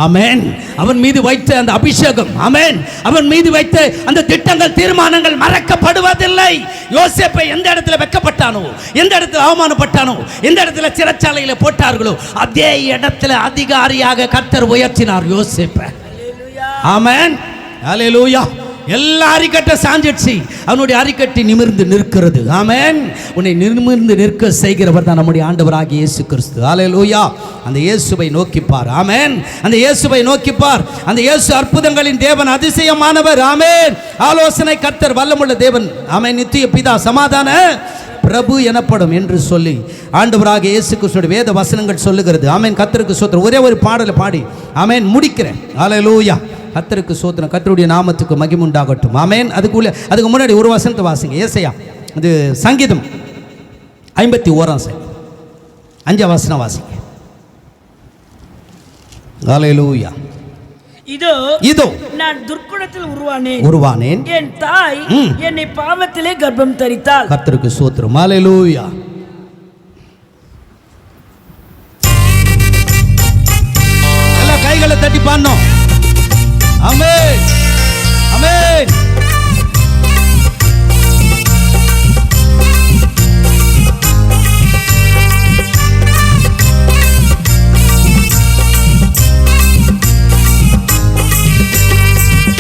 ஆமென். அவன் மீது வைத்த அந்த அபிஷேகம், ஆமென், அவன் மீது வைத்த அந்த திட்டங்கள், தீர்மானங்கள் மறக்கப்படுவதில்லை. யோசேப்பை எந்த இடத்துல வெட்கப்பட்டானோ, எந்த இடத்துல அவமானப்பட்டானோ, எந்த இடத்துல சிறைச்சாலையில போட்டார்களோ, அதே இடத்துல அதிகாரியாக கர்த்தர் உயர்த்தினார் யோசேப்பை. ஆமென். ஹல்லேலூயா. எல்லா அரிக்கட்டை சாஞ்சிடுச்சு, அவனுடைய அரிக்கட்டி நிமிர்ந்து நிற்கிறது. ஆமென். உன்னை நிமிர்ந்து நிற்க செய்கிறவர் தான் நம்முடைய ஆண்டவராகிய இயேசு கிறிஸ்து. ஹல்லேலூயா. அந்த இயேசுவை நோக்கிப்பார். ஆமென். அந்த இயேசுவை நோக்கிப்பார். அந்த இயேசு அற்புதங்களின் தேவன், அதிசயமானவர். ஆமென். ஆலோசனை கர்த்தர், வல்லமுள்ள தேவன். ஆமென். நித்திய பிதா, சமாதான பிரபு எனப்படும் என்று சொல்லி ஆண்டவராகிய இயேசு கிறிஸ்துவின் வேத வசனங்கள் சொல்லுகிறது. ஆமென். கர்த்தருக்கு ஸ்தோத்திரம். ஒரே ஒரு பாடலை பாடி ஆமென் முடிக்கிறேன். ஹல்லேலூயா. கர்த்தருக்கு ஸ்தோத்திரம். கர்த்தருடைய நாமத்துக்கு மகிமை உண்டாகட்டும். ஆமென். அதுக்கு முன்னாடி ஒரு வசனத்தை வாசிங்க. ஏசாயா, அது சங்கீதம் 51 5 வசனம் வாசிங்க. ஹல்லேலூயா. இதோ நான் துர்க்குணத்தில் உருவானேன், என் தாய் என்னை பாவத்திலே கர்ப்பம் தரித்தாள். கர்த்தருக்கு ஸ்தோத்திரம். ஹல்லேலூயா. எல்லா கைகளை தட்டி பாடணும். ஆமென். ஆமென்.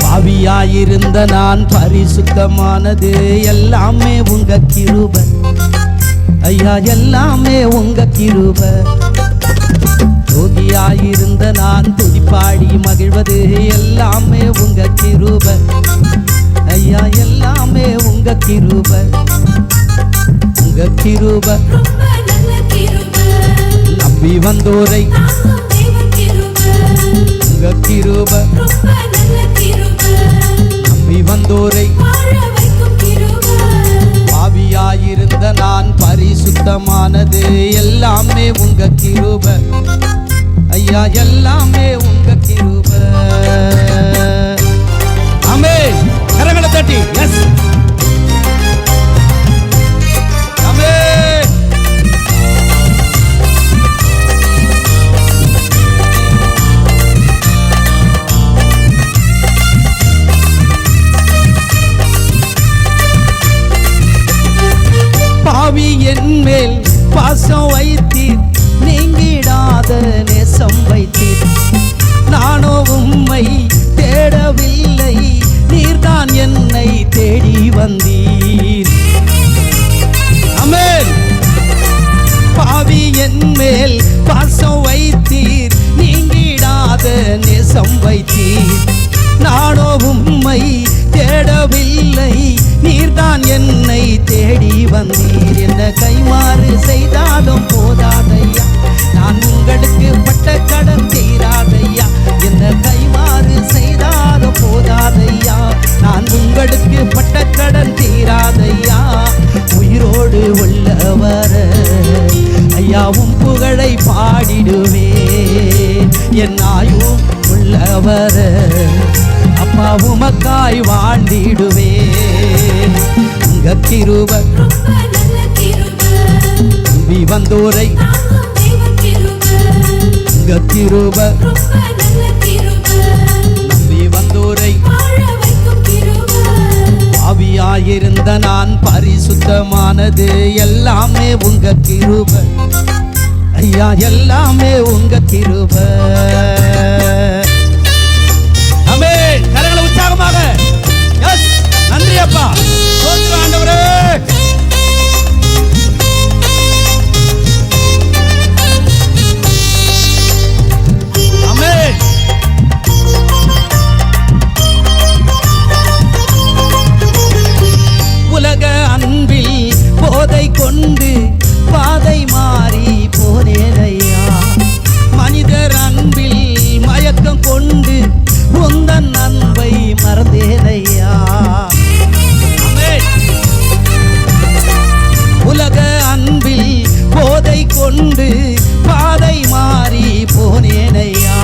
பாவியாயிருந்த நான் பரிசுத்தமானது எல்லாமே உங்க கிருபை ஐயா, எல்லாமே உங்க கிருபை. யோகியாயிருந்த நான் துதிப்பாடி மகிழ்வது எல்லாமே உங்க கிருபை ஐயா, எல்லாமே உங்க கிருபை. உங்க கிருபை நம்பி வந்தோரை, உங்க கிருபை நம்பி வந்தோரை. பாவியாயிருந்த நான் பரிசுத்தமானது எல்லாமே உங்க கிருபை ஐயா, எல்லாமே உங்க கிருபை. ஆமென். கரங்களை தட்டி எஸ். ஆமென். பாவி என் மேல் பாசம் வைத்தீர், நீங்கிடாத நேசம் வைத்தீர். நானோ உம்மை தேடவில்லை, நீர்தான் என்னை தேடி வந்தீர். ஆமென். பாவி என் மேல் பாசம் வைத்தீர், நீங்கிடாத நேசம் வைத்தீர். நானோ உம்மை தேடவில்லை, நீர்தான் என்னை தேடி வந்தீர். என்ன கைமாறு செய்தாலும் போதாதையா, நான் உங்களுக்கு பட்ட கடன் தீராதையா. என்ன கைமாறு செய்தாலும் போதாதையா, நான் உங்களுக்கு பட்ட கடன் தீராதையா. உயிரோடு உள்ளவர ஐயாவும் புகழை பாடிடுவே, என் ஆயும் உள்ளவர அப்பா உமக்காய் வாழ்ந்திடுவே. உங்க கிருபை நம்பி வந்தோரை, உங்க கிருபை நம்பி வந்தோரை. ஆவியாயிருந்த நான் பரிசுத்தமானது எல்லாமே உங்க கிருபை ஐயா, எல்லாமே உங்க கிருபை. ஆமென். கரங்களை உற்சாகமாக எஸ். நன்றி அப்பா, ஸ்தோத்திரம் ஆண்டவரே. ஆமென். உலக அன்பில் போதை கொண்டு பாதை மாறி போனேனையா, மனிதர் அன்பில் மயக்கம் கொண்டு உந்தன் அன்பை மறந்தேனையா. உலக அன்பில் போதை கொண்டு பாதை மாறி போனேனையா,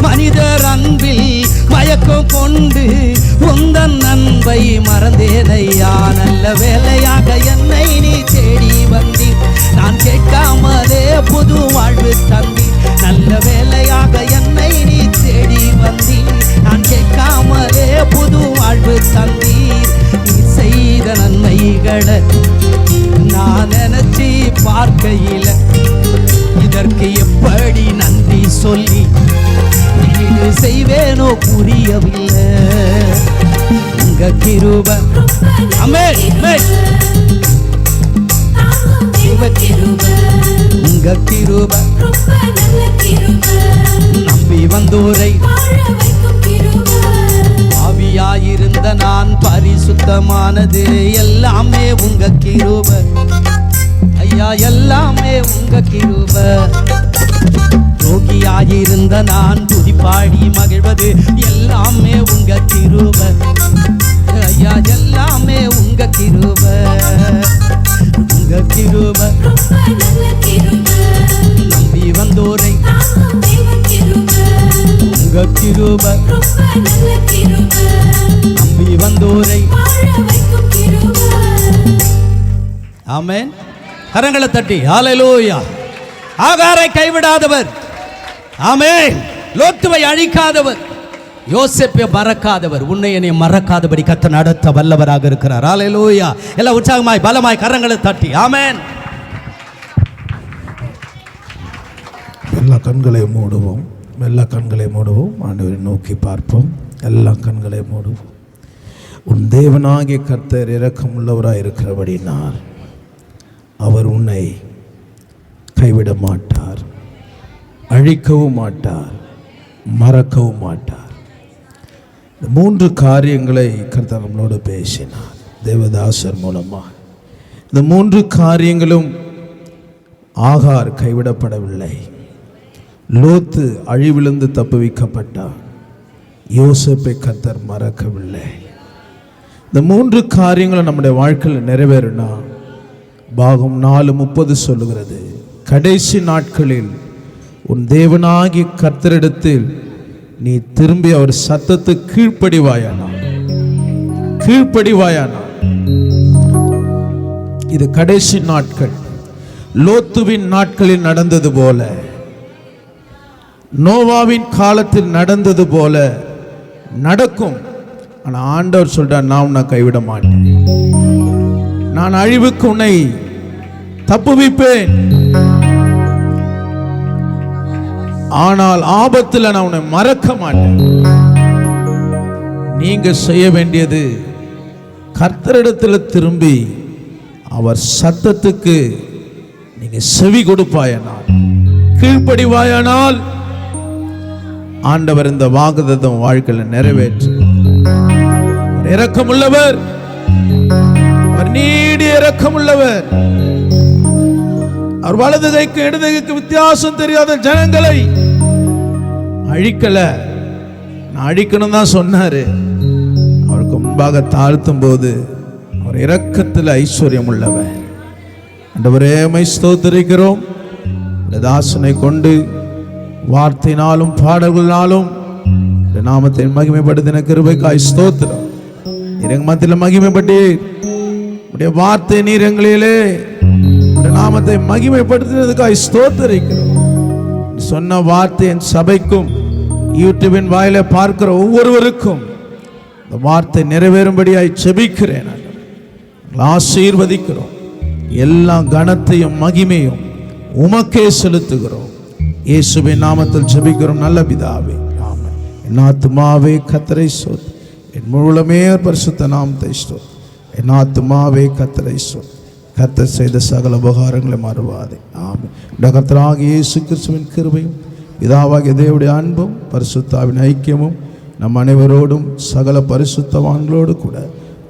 மனிதர் அன்பில் மயக்கம் கொண்டு உந்தன் அன்பை மறந்தேனையா. நல்ல வேலையாக என்னை நீ தேடி வந்தீர், நான் கேட்காமலே புது வாழ்வு தந்தீர். நல்ல வேலையாக என்னை நீ தேடி வந்தீர், நான் கேட்காமலே புது வாழ்வு தந்தீர். நீ செய்த நன்மைகளை நான் நினைச்சு பார்க்கையில இதற்கு எப்படி நன்றி சொல்லி இது செய்வேனோ புரியவில்லை. உங்க கிருபை ஆமென். உங்க கிருபை நம்பி வந்தோரை, ஆவியாயிருந்த நான் பரிசுத்தமானது எல்லாமே உங்க கிருபை ஐயா, எல்லாமே உங்க கிருபை. ரோகியாயிருந்த நான் துதிப்பாடி மகிழ்வது எல்லாமே உங்க கிருபை ஐயா, எல்லாமே உங்க கிருபை. உங்க கிருபை நம்பி வந்தோரை, உங்க கிருபை நம்பி வந்தோரை. ஆமென். கரங்களை தட்டி ஹல்லேலூயா. ஆகாரை கைவிடாதவர், ஆமென். லோத்துவை அழிக்காதவர், யோசேப்பை மறக்காதவர், உன்னை என்னை மறக்காதபடி கர்த்தர் நடத்த வல்லவராக இருக்கிறார். ஹல்லேலூயா. எல்லாம் உற்சாகமாய் பலமாய் கரங்களை தட்டி ஆமென். எல்லா கண்களை மூடுவோம், எல்லா கண்களை மூடுவோம், ஆண்டவரை நோக்கி பார்ப்போம். எல்லா கண்களை மூடுவோம். உன் தேவனாகிய கர்த்தர் இரக்கமுள்ளவராய் இருக்கிறபடினால் அவர் உன்னை கைவிட மாட்டார், அழிக்கவும் மாட்டார், மறக்கவும் மாட்டார். இந்த 3 காரியங்களை கர்த்தர் நம்மளோடு பேசினார் தேவதாசர் மூலமாக. இந்த 3 காரியங்களும் ஆகார் கைவிடப்படவில்லை, லோத்து அழிவிலிருந்து தப்புவிக்கப்பட்டார், யோசேப்பை கர்த்தர் மறக்கவில்லை. இந்த 3 காரியங்களும் நம்முடைய வாழ்க்கையில் நிறைவேறினா பாகம் 4:30 சொல்லுகிறது, கடைசி நாட்களில் உன் தேவனாகிய கர்த்தரிடத்தில் நீ திரும்பி அவர் சத்தத்துக்கு கீழ்ப்படிவாயானா. இது கடைசி நாட்கள். லோத்துவின் நாட்களில் நடந்தது போல, நோவாவின் காலத்தில் நடந்தது போல நடக்கும். ஆனா ஆண்டவர் சொல்றார், நான் உன்னை கைவிட மாட்டேன், நான் அழிவுக்கு உன்னை தப்புவிப்பேன், ஆனால் ஆபத்தில் நான் உன்னை மறக்க மாட்டேன். நீங்க செய்ய வேண்டியது கர்த்தரிடத்தில் திரும்பி அவர் சத்தத்துக்கு நீங்க செவி கொடுப்பாயானால், கீழ்ப்படிவாயானால் ஆண்டவர் இந்த வாக்குத்தத்தம் வாழ்க்கையில் நிறைவேற்று. இரக்கமுள்ளவர், அவர் நீடிய இரக்கமுள்ளவர். அவர் வலது கைக்கு இடது கைக்கு வித்தியாசம் தெரியாத ஜனங்களை அழிக்கல. நான் அழிக்கணும் தான் சொன்னாரு. அவருக்கு முன்பாக தாழ்த்தும் போது அவர் இரக்கத்தில் ஐஸ்வர்யம் உள்ளவர். ஆண்டவரே உம்மை ஸ்தோத்திரிக்கிறோம். இந்த தாசனை கொண்டு வார்த்தையினாலும் பாடல்களினாலும் இந்த நாமத்தை மகிமைப்படுத்தின கிருபைக்காய் ஸ்தோத்திரம். நீர் எங்க மத்தியில் மகிமைப்பட்டு உடைய வார்த்தை நீர் எங்களிலே நாமத்தை மகிமைப்படுத்தினதுக்காய் ஸ்தோத்திரிக்கிறோம். சொன்ன வார்த்தை என் சபைக்கும் யூடியூபின் வாயில பார்க்கிற ஒவ்வொருவருக்கும் இந்த வார்த்தை நிறைவேறும்படியாய் செபிக்கிறேன். ஆசீர்வதிக்கிறோம். எல்லா கனத்தையும் மகிமையும் உமக்கே செலுத்துகிறோம். இயேசுவின் நாமத்தில் ஜெபிக்கிறோம் நல்ல பிதாவே, ஆமென். என் ஆத்துமாவே கர்த்தரை ஸ்தோத்திரி, என் முழுமே பரிசுத்த நாமத்தை ஸ்தோத்திரி. என் ஆத்துமாவே கர்த்தரை ஸ்தோத்திரி, கர்த்தர் செய்த சகல உபகாரங்களை மறவாதே. ஆமென். கர்த்தராகிய இயேசு கிறிஸ்துவின் கிருபையும் பிதாவாகிய தேவனுடைய அன்பும் பரிசுத்தாவின் ஐக்கியமும் நம் அனைவரோடும் சகல பரிசுத்தவான்களோடு கூட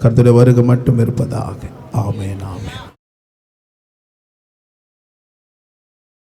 கர்த்தருடைய வருகை மட்டும் இருப்பதாக. ஆமென், ஆமென்.